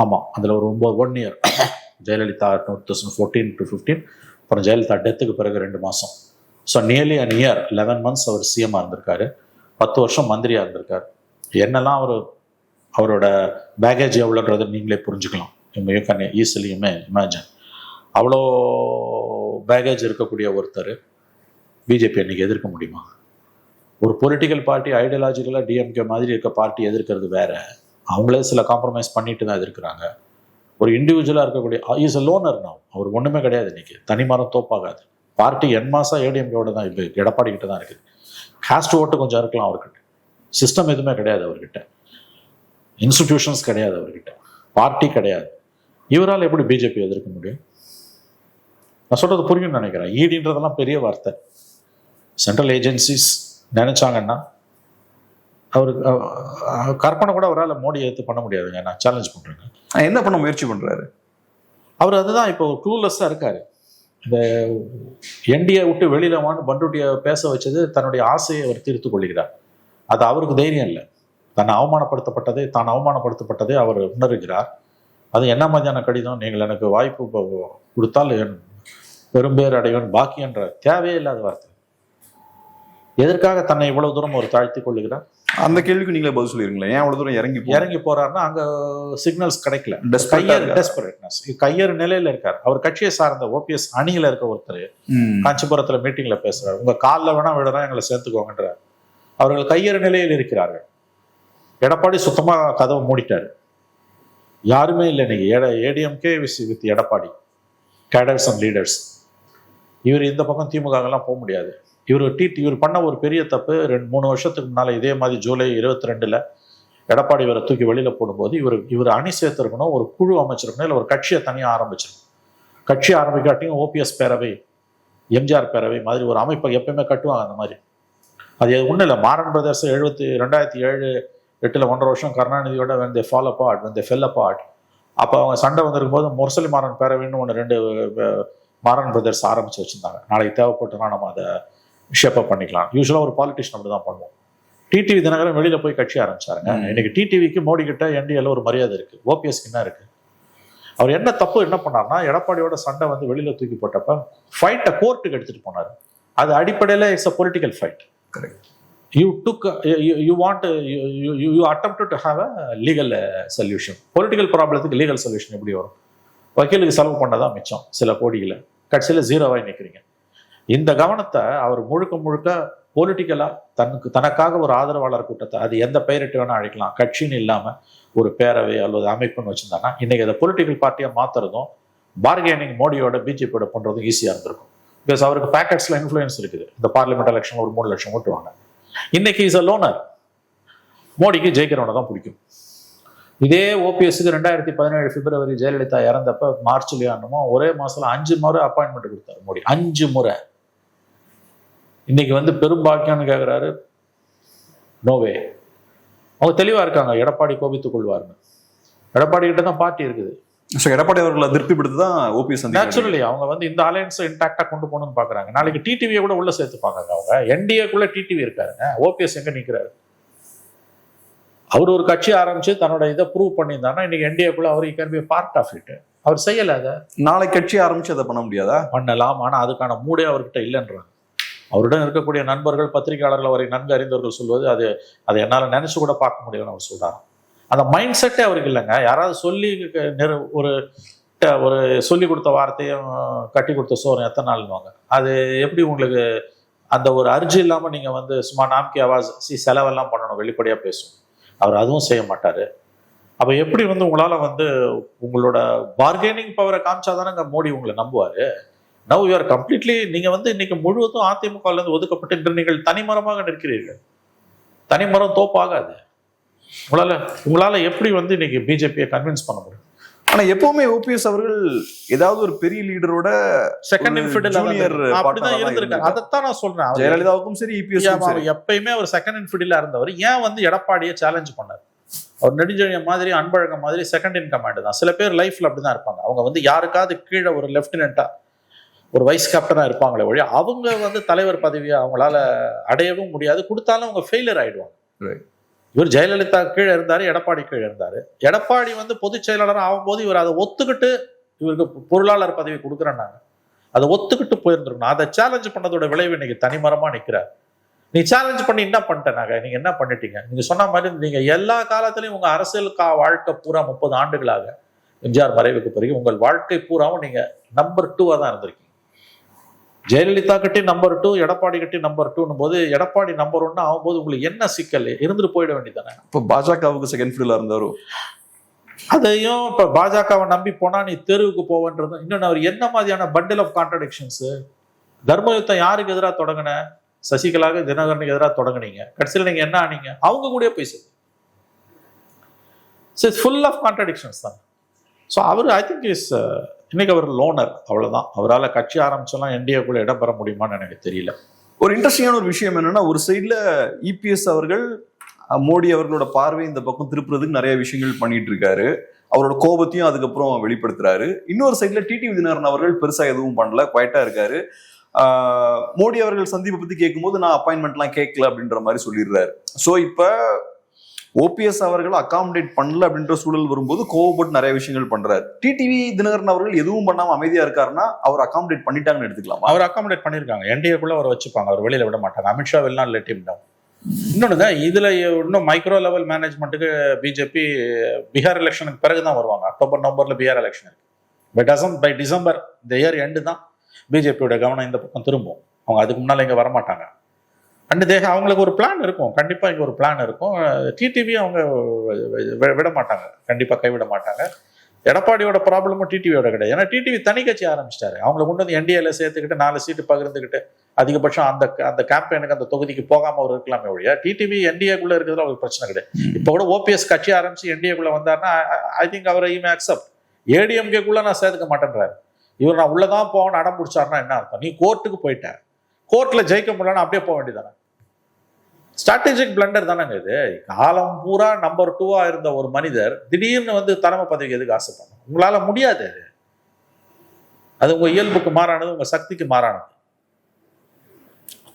ஆமாம், அதில் ஒரு 1 இயர் ஜெயலலிதா 2014 to 15, அப்புறம் ஜெயலலிதா டெத்துக்கு பிறகு 2 மாதம். So nearly an year 11 months அவர் சிஎம்மாக இருந்திருக்காரு. 10 வருஷம் மந்திரியாக இருந்திருக்கார். என்னெல்லாம் அவரோட பேகேஜ் எவ்வளோன்றது நீங்களே புரிஞ்சுக்கலாம். You can easily imagine. அவ்வளோ பேகேஜ் இருக்கக்கூடிய ஒருத்தர் பிஜேபி அன்னைக்கு எதிர்க்க முடியுமா? ஒரு பொலிட்டிக்கல் பார்ட்டி ஐடியாலஜிக்கலாக டிஎம்கே மாதிரி இருக்க பார்ட்டி எதிர்க்கிறது வேற, அவங்களே சில காம்ப்ரமைஸ் பண்ணிட்டு தான் எதிர்க்கிறாங்க. ஒரு இண்டிவிஜுவலாக இருக்கக்கூடிய இஸ் அ லோனர் நான், அவர் ஒன்றுமே கிடையாது. இன்னைக்கு தனி மரம் தோப்பாகாது. பார்ட்டி என்மாசா ஏடிஎம்கேவோட தான் இப்போ எடப்பாடி கிட்ட தான் இருக்குது. காஸ்ட் ஓட்டு கொஞ்சம் இருக்கலாம் அவர்கிட்ட, சிஸ்டம் எதுவுமே கிடையாது அவர்கிட்ட, இன்ஸ்டிடியூஷன்ஸ் கிடையாது அவர்கிட்ட, பார்ட்டி கிடையாது. இவரால் எப்படி பிஜேபி எதிர்க்க முடியும்? நான் சொல்றது புரியும்னு நினைக்கிறேன். ஈடின்றதெல்லாம் பெரிய வார்த்தை. சென்ட்ரல் ஏஜென்சிஸ் நினைச்சாங்கன்னா அவருக்கு கற்பனை கூட அவரால் மோடி எடுத்து பண்ண முடியாதுங்க. நான் சேலஞ்ச் பண்றேங்க. என்ன பண்ண முயற்சி பண்றாரு அவர்? அதுதான் இப்போ க்ளூலெஸ்ஸாக இருக்காரு. இந்த என்டிஏ விட்டு வெளியில வான்னு பண்டூட்டியை பேச வச்சது தன்னுடைய ஆசையை அவர் தீர்த்து கொள்கிறார். அது அவருக்கு தைரியம் இல்லை. தான் அவமானப்படுத்தப்பட்டதை அவர் உணர்கிறார். அது என்ன மாதிரியான கடிதம்? நீங்கள் எனக்கு வாய்ப்பு கொடுத்தால் என் பெரும்பேர் அடைவன் பாக்கி என்ற தேவையே இல்லாத வார்த்தை. எதற்காக தன்னை இவ்வளவு தூரம் ஒரு தாழ்த்தி கொள்ளுகிறார்? அந்த கேள்விக்கு நீங்களே பதில் சொல்லிருங்களேன். ஏன் அவ்வளவு தூரம் இறங்கி போறாருன்னா அங்க சிக்னல்ஸ் கிடைக்கல, கையறு நிலையில இருக்காரு. அவர் கட்சியை சார்ந்த ஓபிஎஸ் அணியில இருக்க ஒருத்தர் காஞ்சிபுரத்துல மீட்டிங்ல பேசுறாரு, உங்க காலில் வேணா விடுறா, எங்களை சேர்த்துக்கோங்கன்ற. அவர்கள் கையறு நிலையில் இருக்கிறார்கள். எடப்பாடி சுத்தமா கதவை மூடிட்டாரு. யாருமே இல்லை இன்னைக்கு. ADMK with Edappadi cadres and leaders. இவர் இந்த பக்கம் திமுக எல்லாம் போக முடியாது. இவர் பண்ண ஒரு பெரிய தப்பு. 2-3 வருஷத்துக்கு முன்னால இதே மாதிரி ஜூலை 22 எடப்பாடி இவரை தூக்கி வெளியில போடும்போது இவர் அணி சேர்த்திருக்கணும், ஒரு குழு அமைச்சிருக்கணும், இல்லை ஒரு கட்சியை தனியாக ஆரம்பிச்சிருக்கணும். கட்சி ஆரம்பிக்காட்டியும் ஓபிஎஸ் பேரவை, எம்ஜிஆர் பேரவை மாதிரி ஒரு அமைப்பை எப்பயுமே கட்டுவாங்க. அந்த மாதிரி அது ஒன்றும் இல்லை. மாறன் பிரதர்ஸ் 2007-8 1.5 வருஷம் கருணாநிதியோட when they fall apart, when they fell apart, அப்போ அவங்க சண்டை வந்திருக்கும் போது முரசொலி மாறன் பேரவைன்னு 2 மாறன் பிரதர்ஸ் ஆரம்பிச்சு வச்சிருந்தாங்க. நாளைக்கு தேவைப்பட்டோம்னா நம்ம அதை ஷேப்பப் பண்ணிக்கலாம். யூஸ்வலாக ஒரு பாலிட்டிஷியன் அப்படி தான் பண்ணுவோம். டிடிவி தினகரன் வெளியில போய் கட்சி ஆரம்பிச்சாருங்க. இன்னைக்கு டிடிவிக்கு மோடி கிட்ட என்டிஏல ஒரு மரியாதை இருக்கு, ஓபிஎஸ்க்கு என்ன இருக்கு? அவர் என்ன தப்பு என்ன பண்ணார்னா, எடப்பாடியோட சண்டை வந்து வெளியில தூக்கி போட்டப்ப ஃபைட்டை கோர்ட்டுக்கு எடுத்துட்டு போனார். அது அடிப்படையில் it's a political fight. You took you want you attempt to have a legal solution. Political ப்ராப்ளத்துக்கு லீகல் சொல்யூஷன் எப்படி வரும்? வக்கீலுக்கு செலவு பண்ணதான் மிச்சம் சில கோடிகளை, கடைசியில் ஜீரோவாக நிற்கிறீங்க. இந்த கவனத்தை அவர் முழுக்க முழுக்க பொலிட்டிக்கலாக தனக்காக ஒரு ஆதரவாளர் கூட்டத்தை, அது எந்த பெயரிட்டு வேணா அழைக்கலாம், கட்சின்னு இல்லாமல் ஒரு பேரவை அல்லது அமைப்புன்னு வச்சிருந்தாங்கன்னா இன்னைக்கு அதை பொலிட்டிக்கல் பார்ட்டியாக மாற்றுறதும் பார்கெனிங் மோடியோட பிஜேபியோட பண்ணுறதும் ஈஸியாக இருந்திருக்கும். பிகாஸ் அவருக்கு பேக்கெட்ஸில் இன்ஃப்ளூயன்ஸ் இருக்குது. இந்த பார்லிமெண்ட் எலெக்ஷன் ஒரு 3 லட்சம் ஓட்டுவாங்க. இன்னைக்கு இஸ் அ லோனர். மோடிக்கு ஜெயிக்கிறவனை தான் பிடிக்கும். இதே ஓபிஎஸ்க்கு 2017 பிப்ரவரி ஜெயலலிதா இறந்தப்ப மார்ச்லயோ என்னமோ ஒரே மாசத்துல 5 முறை அப்பாயின்மெண்ட் கொடுத்தாரு மோடி. 5 முறை. இன்னைக்கு வந்து பெரும்பாக்கியம்னு கேட்கிறாரு. நோவே. அவங்க தெளிவா இருக்காங்க, எடப்பாடி கோபித்துக் கொள்வாருன்னு. எடப்பாடி கிட்ட தான் பார்ட்டி இருக்குது. எடப்பாடி அவர்களை திருப்திப்படுத்தி தான் ஓபிஎஸ் நேச்சுரலி அவங்க வந்து இந்த அலையன்ஸை இன்டாக்டா கொண்டு போகணும்னு பாக்குறாங்க. நாளைக்கு டிடிவியை கூட உள்ள சேர்த்துப்பாங்க. அவங்க என்டிஏக்குள்ள டிடிவி இருக்காருங்க, ஓபிஎஸ் எங்க நிக்கிறாரு? அவர் ஒரு கட்சி ஆரம்பிச்சு தன்னோட இதை ப்ரூவ் பண்ணியிருந்தாருன்னா இன்னைக்கு என்டிஏக்குள்ள அவர் can be part of it. அவர் செய்யல. அதை நாளை கட்சி ஆரம்பிச்சு அதை பண்ண முடியாதா? பண்ணலாம், ஆனா அதுக்கான மூடே அவர்கிட்ட இல்லைன்றாங்க. அவருடன் இருக்கக்கூடிய நண்பர்கள், பத்திரிகையாளர்கள், அவரை நன்கு அறிந்தவர்கள் சொல்வது அதை என்னால் நினைச்சு கூட பார்க்க முடியும்னு அவர் சொல்றாரு. அந்த மைண்ட் செட்டே அவருக்கு இல்லைங்க. யாராவது சொல்லி ஒரு சொல்லி கொடுத்த வார்த்தையும் கட்டி கொடுத்த சோறும் எத்தனை நாள்னுவாங்க. அது எப்படி உங்களுக்கு அந்த ஒரு அர்ஜி இல்லாமல் நீங்கள் வந்து சும்மா நாம்கி ஆவாஸ் செலவெல்லாம் பண்ணணும், வெளிப்படையாக பேசும். அவர் அதுவும் செய்ய மாட்டார். அப்போ எப்படி வந்து உங்களால் வந்து உங்களோட பார்கெனிங் பவரை காமிச்சாதானங்க மோடி உங்களை நம்புவார். நவ் யூ ஆர் கம்ப்ளீட்லி, நீங்கள் வந்து இன்னைக்கு முழுவதும் அதிமுகலேருந்து ஒதுக்கப்பட்டு இன்று நீங்கள் தனிமரமாக நிற்கிறீர்கள். தனிமரம் தோப்பாகாது. உங்களால எப்படி வந்து இன்னைக்கு பிஜேபியை கன்வின்ஸ் பண்ண முடியும்? ஆனா எப்பவுமே ஓபிஎஸ் அவர்கள் ஏதாவது ஒரு பெரிய லீடரோட செகண்ட் இன்ஃபிடல் அப்படிதான் இருந்திருக்காரு. அதைத்தான் நான் சொல்றேன். ஜெயலலிதாவுக்கும் சரி, எப்பயுமே அவர் செகண்ட் இன்ஃபிடலா இருந்தவர். ஏன் வந்து எடப்பாடியை சேலஞ்ச் பண்ணார்? அவர் நெடுஞ்செழியன் மாதிரி, அன்பழகம் மாதிரி செகண்ட் இன் கமாண்ட் தான். சில பேர் லைஃப்ல அப்படிதான் இருப்பாங்க. அவங்க வந்து யாருக்காவது கீழே ஒரு லெப்டினண்டா, ஒரு வைஸ் கேப்டனா இருப்பாங்களே ஒழிய அவங்க வந்து தலைவர் பதவியை அவங்களால அடையவும் முடியாது. கொடுத்தாலும் அவங்க ஃபெயிலியர் ஆயிடுவாங்க. இவர் ஜெயலலிதா கீழே இருந்தாரு, எடப்பாடி கீழே இருந்தாரு. எடப்பாடி வந்து பொதுச் செயலாளர் ஆகும்போது இவர் அதை ஒத்துக்கிட்டு இவருக்கு பொருளாளர் பதவி கொடுக்குறேன்னாங்க. அதை ஒத்துக்கிட்டு போயிருந்துருக்கணும். அதை சேலஞ்ச் பண்ணதோட விளைவு இன்னைக்கு தனிமரமா நிற்கிறார். நீ சேலஞ்ச் பண்ணி என்ன பண்ணிட்டேனாங்க? நீங்க என்ன பண்ணிட்டீங்க? நீங்க சொன்ன மாதிரி நீங்க எல்லா காலத்திலையும் உங்க அரசியல் வாழ்க்கை பூரா 30 ஆண்டுகளாக எம்ஜிஆர் மறைவுக்கு பிறகு உங்கள் வாழ்க்கை பூராவும் நீங்க நம்பர் 2-ஆ தான் இருந்திருக்கீங்க. ஜெயலலிதா கிட்டே நம்பர் 2, எடப்பாடி கிட்டே நம்பர் 2 போது எடப்பாடி நம்பர் 1 ஆகும்போது உங்களுக்கு என்ன சிக்கல்? இருந்துட்டு போயிட வேண்டியதானே. இப்போ பாஜகவுக்கு செகண்ட் ஃபீல்டா இருந்தாரு. அதையும் இப்ப பாஜகவை நம்பி போனா நீ தெருவுக்கு போவன்றது. இன்னொன்னு, அவர் என்ன மாதிரியான பண்டில் ஆஃப் கான்ட்ரடிக்ஷன்ஸ். தர்மயுத்தம் யாருக்கு எதிராக தொடங்கின? சசிகலாவுக்கு, தினகரனுக்கு எதிராக தொடங்கினீங்க. கடைசியில் நீங்க என்ன ஆனீங்க? அவங்க கூட போய் ஃபுல் ஆஃப் கான்ட்ரடிக்ஷன்ஸ் தான். ஸோ அவர் ஐ திங்க் இஸ் இன்னைக்கு அவர் லோனர், அவ்வளவுதான். அவரால் கட்சி ஆரம்பிச்சோம்னா என்டிஏக்குள்ள இடம் பெற முடியுமான்னு எனக்கு தெரியல. ஒரு இன்ட்ரெஸ்டிங்கான ஒரு விஷயம் என்னன்னா, ஒரு சைட்ல இபிஎஸ் அவர்கள் மோடி அவர்களோட பார்வை இந்த பக்கம் திருப்புறதுக்கு நிறைய விஷயங்கள் பண்ணிட்டு இருக்காரு. அவரோட கோபத்தையும் அதுக்கப்புறம் வெளிப்படுத்துறாரு. இன்னொரு சைட்ல டிடிவி தினகரன் அவர்கள் பெருசா எதுவும் பண்ணல, குவைட்டா இருக்காரு. மோடி அவர்கள் சந்திப்பை பத்தி கேட்கும்போது நான் அப்பாயின்மெண்ட்லாம் கேட்கல அப்படின்ற மாதிரி சொல்லிடுறாரு. ஸோ இப்ப ஓபிஎஸ் அவர்கள் அகாமடேட் பண்ணல அப்படின்ற சூழல் வரும்போது கோவப்பட்டு நிறைய விஷயங்கள் பண்றாரு. டிடிவி தினகரன் அவர்கள் எதுவும் பண்ணாம அமைதியா இருக்காருன்னா அவர் அகாமடேட் பண்ணிட்டாங்கன்னு எடுத்துக்கலாம். அவர் அகாமடேட் பண்ணிருக்காங்க. என்டிஏக்குள்ள அவர் வச்சுப்பாங்க, அவர் வெளியில விட மாட்டாங்க. Amit Shah will not let him down. இன்னொன்னுங்க, இதுல இன்னும் மைக்ரோ லெவல் மேனேஜ்மெண்ட்டுக்கு பிஜேபி பீகார் எலெக்ஷனுக்கு பிறகுதான் வருவாங்க. அக்டோபர் நவம்பர்ல பீகார் எலெக்ஷன் இருக்கு. பை டிசம்பர் இந்த இயர் எண்டு தான் பிஜேபியோட கவனம் இந்த பக்கம் திரும்பும். அவங்க அதுக்கு முன்னால இங்க வரமாட்டாங்க. அண்ட் அவங்களுக்கு ஒரு பிளான் இருக்கும், கண்டிப்பா இங்க ஒரு பிளான் இருக்கும். டிடிவி அவங்க விட மாட்டாங்க, கண்டிப்பா கைவிட மாட்டாங்க. எடப்பாடியோட ப்ராப்ளமும் டிடிவியோட கிடையாது. ஏன்னா டிடிவி தனி கட்சி ஆரம்பிச்சிட்டாரு. அவங்களை கொண்டு வந்து என்டிஏல சேர்த்துக்கிட்டு 4 சீட்டு பகிர்ந்துக்கிட்டு அதிகபட்சம் அந்த கேம்பெயினுக்கு அந்த தொகுதிக்கு போகாம அவர் இருக்கலாமே ஒழிய டிடிவி என்டிஏக்குள்ள இருக்கிறதுல அவருக்கு பிரச்சனை கிடையாது. இப்போ கூட ஓபிஎஸ் கட்சி ஆரம்பிச்சு என்டிஏக்குள்ள வந்தாருன்னா ஐ திங்க் அவரை ஈமே அக்செப்ட். ஏடிஎம்கேக்குள்ள நான் சேர்த்துக்க மாட்டேன்றாரு. இவர் நான் உள்ளதான் போகணும்னு அடம் பிடிச்சாருன்னா என்ன அர்த்தம்? நீ கோர்ட்டுக்கு போயிட்ட, கோர்ட்ல ஜெயிக்க முடியலன்னா அப்படியே போக வேண்டியதானே. ஸ்ட்ராட்டஜிக் பிளண்டர் தானேங்க இது. காலம் பூரா நம்பர் 2-ஆ இருந்த ஒரு மனிதர் திடீர்னு வந்து தலைமை பதவிக்கு எதுக்கு ஆசைப்படணும்? உங்களால முடியாது. அது அது உங்க இயல்புக்கு மாறானது, உங்க சக்திக்கு மாறானது.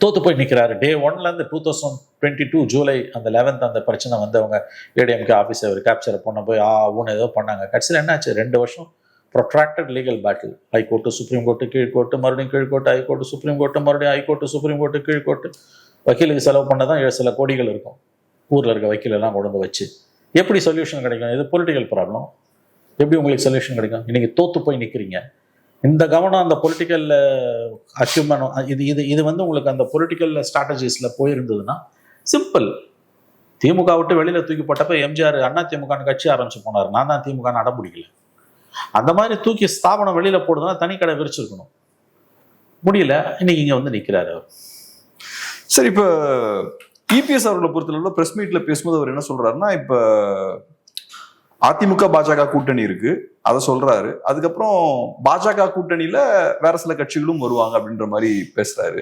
தோத்து போய் நிற்கிறாரு. டே 1லேருந்து 2022 ஜூலை அந்த 11th அந்த பிரச்சனை வந்து அவங்க ஏடிஎம்கே ஆஃபீஸை ஒரு கேப்சரை பண்ண போய் ஊன்னு ஏதோ பண்ணாங்க. கடைசியில் என்னாச்சு, 2 வருஷம் protracted legal battle. High court, supreme court, கீழ்கோர்ட்டு, மறுபடியும் கீழ்கோர்ட்டு, ஹைகோர்ட்டு, சுப்ரீம் கோர்ட்டு, மறுபடியும் ஹைகோர்ட்டு, சுப்ரீம் கோர்ட்டு, கீழ்கோர்ட்டு. வக்கீலுக்கு செலவு பண்ணதான் சில கோடிகள் இருக்கும். ஊரில் இருக்க வக்கீலெல்லாம் கொண்டு வந்து வச்சு எப்படி சொல்யூஷன் கிடைக்கும்? இது பொலிட்டிக்கல் ப்ராப்ளம். எப்படி உங்களுக்கு சொல்யூஷன் கிடைக்கும்? இன்னைக்கு தோத்து போய் நிற்கிறீங்க. இந்த கவனம் அந்த பொலிட்டிக்கல் அக்யூமெண்ட் இது வந்து உங்களுக்கு அந்த பொலிட்டிக்கல் ஸ்ட்ராட்டஜிஸில் போயிருந்ததுன்னா சிம்பிள். திமுக விட்டு வெளியில் தூக்கி போட்டப்ப எம்ஜிஆர் அண்ணா திமுகன்னு கட்சி ஆரம்பிச்சு போனார். நான் தான் திமுகன்னு அடம் பிடிக்கல. அந்த மாதிரி தூக்கி ஸ்தாபனம் வெளியில் போடுதுன்னா தனி கடை விரிச்சிருக்கணும். முடியல, இன்னைக்கு இங்கே வந்து நிற்கிறாரு அவர். சரி, இப்போ இபிஎஸ் அவர்களை பொறுத்தளவு பிரஸ் மீட்ல பேசும்போது அவர் என்ன சொல்றாருன்னா, இப்போ அதிமுக பாஜக கூட்டணி இருக்கு, அதை சொல்றாரு. அதுக்கப்புறம் பாஜக கூட்டணியில வேற சில கட்சிகளும் வருவாங்க அப்படின்ற மாதிரி பேசுறாரு.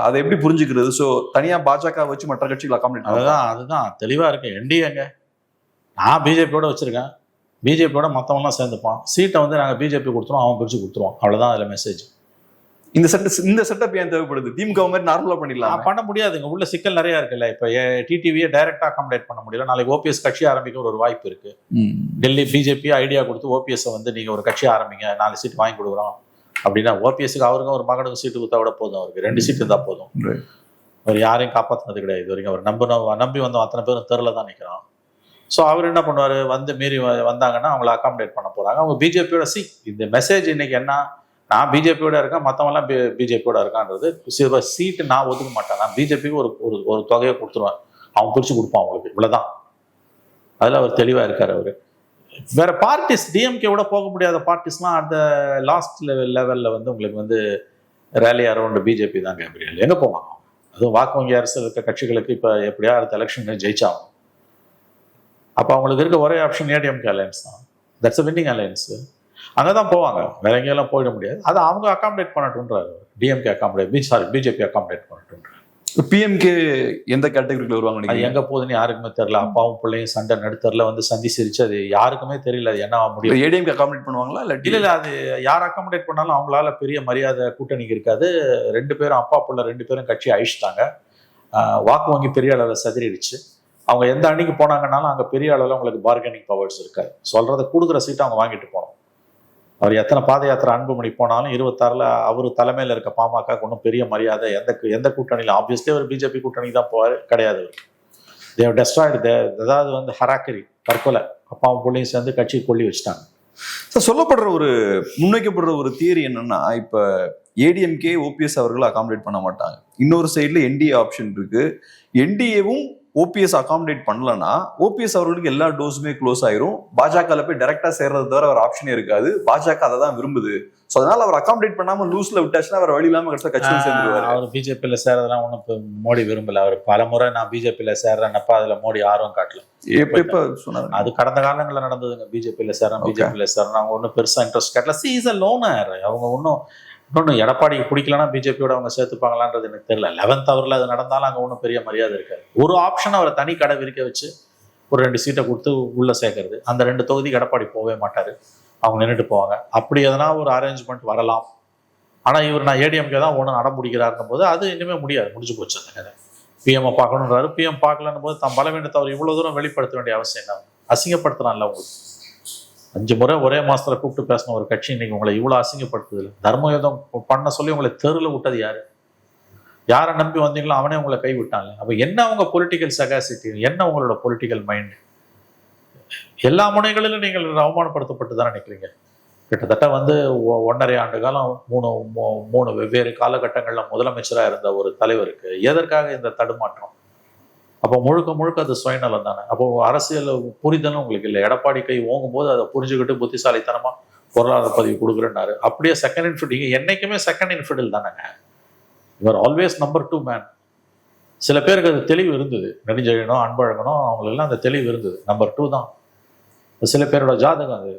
அதை எப்படி புரிஞ்சுக்கிறது? ஸோ தனியா பாஜக வச்சு மற்ற கட்சிகள் அகாமடேட். அதுதான் தெளிவா இருக்கு. என்டிஏங்க நான் பிஜேபியோட வச்சிருக்கேன், பிஜேபியோட மற்றவங்களாம் சேர்ந்துப்பான், சீட்டை வந்து நாங்கள் பிஜேபி கொடுத்துருவோம், அவன் பிரிச்சு கொடுத்துருவோம், அவ்வளோதான் அதில் மெசேஜ். இந்த செட்டப் ஏன் தேவைப்படுது? திமுக மாதிரி நார்மலா பண்ணிடலாம். பண்ண முடியாதுங்க, உள்ள சிக்கல் நிறைய இருக்குல்ல. இப்போ டிடிவியை டைரக்டா அகாமடேட் பண்ண முடியல. நாளைக்கு ஓபிஎஸ் கட்சி ஆரம்பிக்க ஒரு வாய்ப்பு இருக்கு. டெல்லி பிஜேபி ஐடியா கொடுத்து ஓபிஎஸ் வந்து நீங்க ஒரு கட்சி ஆரம்பிங்க, 4 சீட் வாங்கி கொடுக்குறோம் அப்படின்னா ஓபிஎஸ்க்கு அவருக்கும் ஒரு மகனுக்கு சீட்டு கொடுத்தா விட போதும். அவருக்கு 2 சீட்டு இருந்தா போதும். அவர் யாரையும் காப்பாற்றினது கிடையாது இது வரைக்கும். அவர் நம்பி வந்தோம் அத்தனை பேரும் தெருல தான் நிற்கிறான். ஸோ அவர் என்ன பண்ணுவார், வந்து மீறி வந்தாங்கன்னா அவங்கள அகாமடேட் பண்ண போறாங்க. அவங்க பிஜேபியோட இந்த மெசேஜ் இன்னைக்கு என்ன, நான் பிஜேபியோட இருக்கேன், மற்றவங்களாம் பிஜேபியோட இருக்கான்றது. சீட்டு நான் ஒதுக்க மாட்டேன், நான் பிஜேபிக்கு ஒரு தொகையை கொடுத்துருவேன், அவன் பிரிச்சு கொடுப்பான் அவங்களுக்கு, இவ்வளவுதான். அதில் அவர் தெளிவா இருக்காரு. அவரு வேற பார்ட்டிஸ் டிஎம்கேவோட போக முடியாத பார்ட்டிஸ்லாம் அந்த லாஸ்ட் லெவலில் வந்து உங்களுக்கு வந்து ரேலி அரௌண்ட் பிஜேபி தான். கேப்ரியல் எங்கே போவாங்க? அதுவும் வாக்கு வங்கி அரசியல் இருக்க கட்சிகளுக்கு இப்போ எப்படியா அடுத்த எலெக்ஷன் ஜெயிச்சாகும். அப்போ அவங்களுக்கு இருக்க ஒரே ஆப்ஷன் ஏடிஎம்கே அலையன்ஸ் தான். That's a winning alliance. அங்கே தான் போவாங்க, வேற எங்கேயெல்லாம் போயிட முடியாது. அதை அவங்க அகாமடேட் பண்ணட்டுன்றாரு. டிஎம்கே பிஜேபி அகாமடேட் பண்ணட்டுன்றாரு. பிஎம்கே எந்த கேட்டகரியில் வருவாங்க? அது எங்க போகுதுன்னு யாருக்குமே தெரியல. அப்பாவும் பிள்ளையும் சண்டை நடுத்தரில் வந்து சந்தி சிரிச்சு, அது யாருக்குமே தெரியல அது என்ன முடியும். ஏடிஎம்கே அகாமடேட் பண்ணுவாங்களா? இல்ல அது யார் அகாமடேட் பண்ணாலும் அவங்களால பெரிய மரியாதை கூட்டணிக்கு இருக்காது. 2 பேரும் அப்பா பிள்ளை 2 பேரும் கட்சி அழிச்சிட்டாங்க. வாக்கு வங்கி பெரிய அளவில் சதிரிடுச்சு. அவங்க எந்த அணிக்கு போனாங்கன்னாலும் அங்கே பெரிய அளவில் அவங்களுக்கு பார்கெனிங் பவர்ஸ் இருக்காது. சொல்றதை கொடுக்குற சீட்டை அவங்க வாங்கிட்டு போகணும். அவர் எத்தனை பாத யாத்திரை அன்புமணி போனாலும் 26ல் அவர் தலைமையில் இருக்க பாமக ஒன்றும் பெரிய மரியாதை எந்த கூட்டணியில், ஆப்வியஸ்லி அவர் பிஜேபி கூட்டணி தான் போவார், கிடையாது. தேவ் டெஸ்ட்ராய்டு, அதாவது வந்து ஹராக்கரி, தற்கொலை, அப்பாவும் பிள்ளையும் சேர்ந்து கட்சி கொள்ளி வச்சுட்டாங்க. சொல்லப்படுற முன்வைக்கப்படுற ஒரு தியரி என்னன்னா, இப்ப ஏடிஎம்கே ஓபிஎஸ் அவர்கள் அகாமடேட் பண்ண மாட்டாங்க, இன்னொரு சைட்ல என்டிஏ ஆப்ஷன் இருக்கு. என்டிஏவும் ஓபிஎஸ் அகாமடேட் பண்ணலன்னா ஓபிஎஸ் அவர்களுக்கு எல்லா டோஸுமே க்ளோஸ் ஆயிரும். பாஜக போய் டைரக்டா சேர்றது தவிர ஒரு ஆப்ஷனே இருக்காது. பாஜக அதை தான் விரும்புது. ஸோ அதனால அவர் அகாமடேட் பண்ணாம லூஸ்ல விட்டாச்சுன்னா அவர் வழி இல்லாம கட்சியில் சேர்ந்துருவாரு. அவர் பிஜேபியில சேர்றதெல்லாம் ஒன்றும் மோடி விரும்பல. அவர் பல முறை நான் பிஜேபியில சேர்றேன்னப்ப அதுல மோடி ஆர்வம் காட்டல. எப்ப சொன்னாரு? அது கடந்த காலங்களில் நடந்ததுங்க. பிஜேபியில சேர்றேன் அவங்க ஒன்றும் பெருசா இன்ட்ரெஸ்ட் காட்டல. Is a loner. அவங்க இன்னொன்னு எடப்பாடிக்கு பிடிக்கலன்னா பிஜேபியோட அவங்க சேர்த்துப்பாங்களான்றது எனக்கு தெரியல. 11th அவர்ல அது நடந்தாலும் அங்கே ஒன்றும் பெரிய மரியாதை இருக்காது. ஒரு ஆப்ஷன் அவரை தனி கடை விரிக்க வச்சு ஒரு 2 சீட்டை கொடுத்து உள்ள சேர்க்கறது. அந்த 2 தொகுதிக்கு எடப்பாடி போகவே மாட்டாரு, அவங்க நின்றுட்டு போவாங்க. அப்படி எதனா ஒரு அரேஞ்ச்மெண்ட் வரலாம். ஆனா இவர் நான் ஏடிஎம்கே தான் ஒன்று அடம் பிடிக்கிறாருன்னும் போது அது இனிமே முடியாது, முடிஞ்சு போச்சு அந்த கதை. பிஎம்ஐ பார்க்கணுன்றாரு, பிஎம் பார்க்கலன்னும் போது தான் பலவீனத்தை அவர் இவ்வளவு தூரம் வெளிப்படுத்த வேண்டிய அவசியம் என்ன? அசிங்கப்படுத்துறான்ல உங்களுக்கு. 5 முறை ஒரே மாசத்துல கூப்பிட்டு பேசின ஒரு கட்சி இன்னைக்கு உங்களை இவ்வளவு அசிங்கப்படுத்துது. தர்மயுதம் பண்ண சொல்லி உங்களை தெருவில் விட்டது யாரு? யாரை நம்பி வந்தீங்களோ அவனே உங்களை கை விட்டாங்க. அப்ப என்ன உங்க பொலிட்டிக்கல் சகாசிட்டி, என்ன உங்களோட பொலிட்டிக்கல் மைண்ட்? எல்லா முனைகளிலும் நீங்கள் அவமானப்படுத்தப்பட்டு தானே நிற்கிறீங்க. கிட்டத்தட்ட வந்து 1.5 ஆண்டு காலம் 3 வெவ்வேறு காலகட்டங்கள்ல முதலமைச்சராக இருந்த ஒரு தலைவருக்கு எதற்காக இந்த தடுமாற்றம்? அப்போ முழுக்க அது சுயநலம் தானே. அப்போ அரசியல் புரிதலும் உங்களுக்கு இல்லை. எடப்பாடி கை ஓங்கும் போது அதை புரிஞ்சுக்கிட்டு புத்திசாலித்தனமா பொருளாதார பதவி கொடுக்குறேன்னாரு. அப்படியே செகண்ட் இன்ஃபிடில், என்னைக்குமே செகண்ட் இன்ஃபிடில் தானேங்க. இவர் ஆல்வேஸ் நம்பர் 2 மேன். சில பேருக்கு அது தெளிவு இருந்தது, நெடுஞ்செழியனும் அன்பழகனும் அவங்களெல்லாம் அந்த தெளிவு இருந்தது, நம்பர் 2 தான். சில பேரோட ஜாதகம் அது.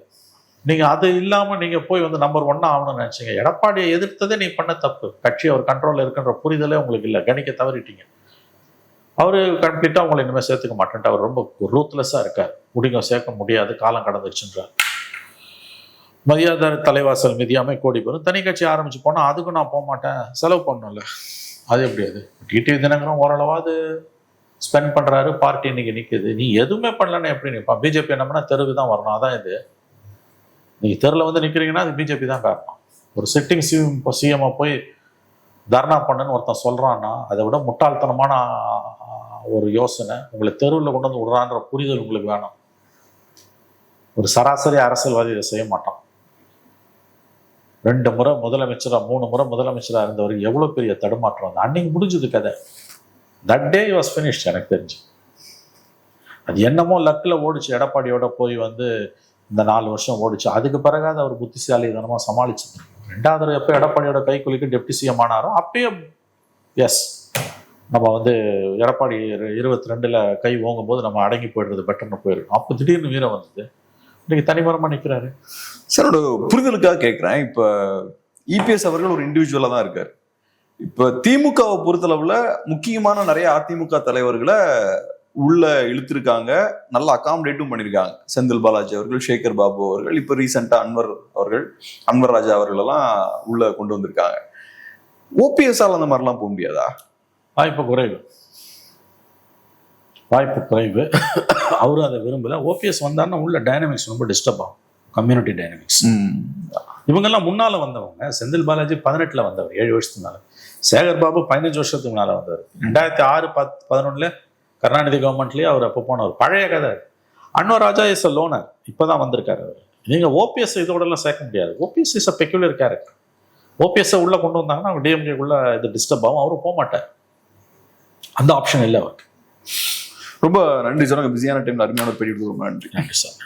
நீங்க அது இல்லாம நீங்க போய் வந்து நம்பர் 1 ஆகணும்னு நினைச்சீங்க. எடப்பாடியை எதிர்த்ததே நீ பண்ண தப்பு. கட்சி அவர் கண்ட்ரோல்ல இருக்குன்ற புரிதலே உங்களுக்கு இல்லை, கணிக்க தவறிட்டீங்க. அவரு கம்ப்ளீட்டா உங்களை இனிமேல் சேர்த்துக்க மாட்டேன்ட்டு அவர் ரொம்ப ரூத்லெஸ்ஸா இருக்கார். முடிங்க சேர்க்க முடியாது, காலம் கடந்துச்சுன்றார். மதியாதார தலைவாசல் மிதியாமை கோடி பெறும். தனி கட்சி ஆரம்பிச்சு போனா அதுக்கும் நான் போக மாட்டேன், செலவு பண்ணணும்ல. அது எப்படி? அது டிடிவி தினகரன் ஓரளவாது ஸ்பெண்ட் பண்றாரு, பார்ட்டி இன்னைக்கு நிக்குது. நீ எதுவுமே பண்ணலன்னு எப்படி நிற்பான்? பிஜேபி என்னம்னா தெருவுக்கு தான் வரணும். அதான் இது. நீங்க தெருவில் வந்து நிக்கிறீங்கன்னா அது பிஜேபி தான் காரணம். ஒரு சிட்டிங் சிஎம் போய் தர்ணா பண்ணுன்னு ஒருத்தன் சொல்றான்னா அதை விட முட்டாள்தனமான ஒரு யோசனை உங்களை தெருவில் கொண்டு வந்து விடுறான்ற புரிதல் உங்களுக்கு வேணும். ஒரு சராசரி அரசியல்வாதி இதை செய்ய மாட்டான். 2 முறை முதலமைச்சரா 3 முறை முதலமைச்சரா இருந்தவர் எவ்வளவு பெரிய தடுமாற்றம். அன்னைக்கு முடிஞ்சது கதை. That day was finished. எனக்கு தெரிஞ்சு அது என்னமோ லக்கில் ஓடிச்சு. எடப்பாடியோட போய் வந்து இந்த 4 வருஷம் ஓடிச்சு. அதுக்கு பிறகாது அவர் புத்திசாலி தனமா சமாளிச்சு. 2வது எப்போ எடப்பாடியோட கைக்குலிக்கு டெப்டி சிஎம் ஆனாரோ அப்பயே எஸ் நம்ம வந்து எடப்பாடி 22 கை ஓங்கும் போது நம்ம அடங்கி போயிடுறது பெட்டர்னு போயிடும். அப்போ திடீர்னு வீரம் வந்தது. இன்னைக்கு தனிமரமா நிற்கிறாரு. சார் புரிதலுக்காக கேட்குறேன். இப்போ இபிஎஸ் அவர்கள் ஒரு இண்டிவிஜுவலாக தான் இருக்காரு. இப்போ திமுகவை பொறுத்தளவுல முக்கியமான நிறைய அதிமுக தலைவர்களை உள்ள இழுத்திருக்காங்க, நல்லா அகாமடேட்டும் பண்ணியிருக்காங்க. செந்தில் பாலாஜி அவர்கள், சேகர் பாபு அவர்கள், இப்போ ரீசெண்டா அன்வர் ராஜா அவர்கள் எல்லாம் உள்ள கொண்டு வந்திருக்காங்க. ஓபிஎஸ்ஆல் அந்த மாதிரிலாம் போக முடியாதா? வாய்ப்பு குறைவு. அவரும் அதை விரும்பல. ஓபிஎஸ் வந்தாருன்னா உள்ள டைனமிக்ஸ் ரொம்ப டிஸ்டர்ப் ஆகும். Community dynamics. இவங்கெல்லாம் முன்னால வந்தவங்க. செந்தில் பாலாஜி 18 வந்தவர், 7 வருஷத்துக்கு மேல. சேகர் பாபு 15 வருஷத்துக்கு மேல வந்தவர். 2006-11 கருணாநிதி கவர்மெண்ட்லயே அவர் அப்போ போனவர். பழைய கதை. Anwar Raja is a loner. இப்பதான் வந்திருக்காரு அவர். நீங்க ஓபிஎஸ் இதோட எல்லாம் சேர்க்க முடியாது. OPS is a peculiar character. OPS உள்ள கொண்டு வந்தாங்கன்னா டிஎம்கேக்குள்ள இது டிஸ்டர்ப் ஆகும். அவரும் போக மாட்டார். அந்த ஆப்ஷன் இல்லை அவருக்கு. ரொம்ப நன்றி சார். பிஸியான டைம்ல அருமையான பேட்டி கொடுத்து ரொம்ப நன்றி. Thank you sir.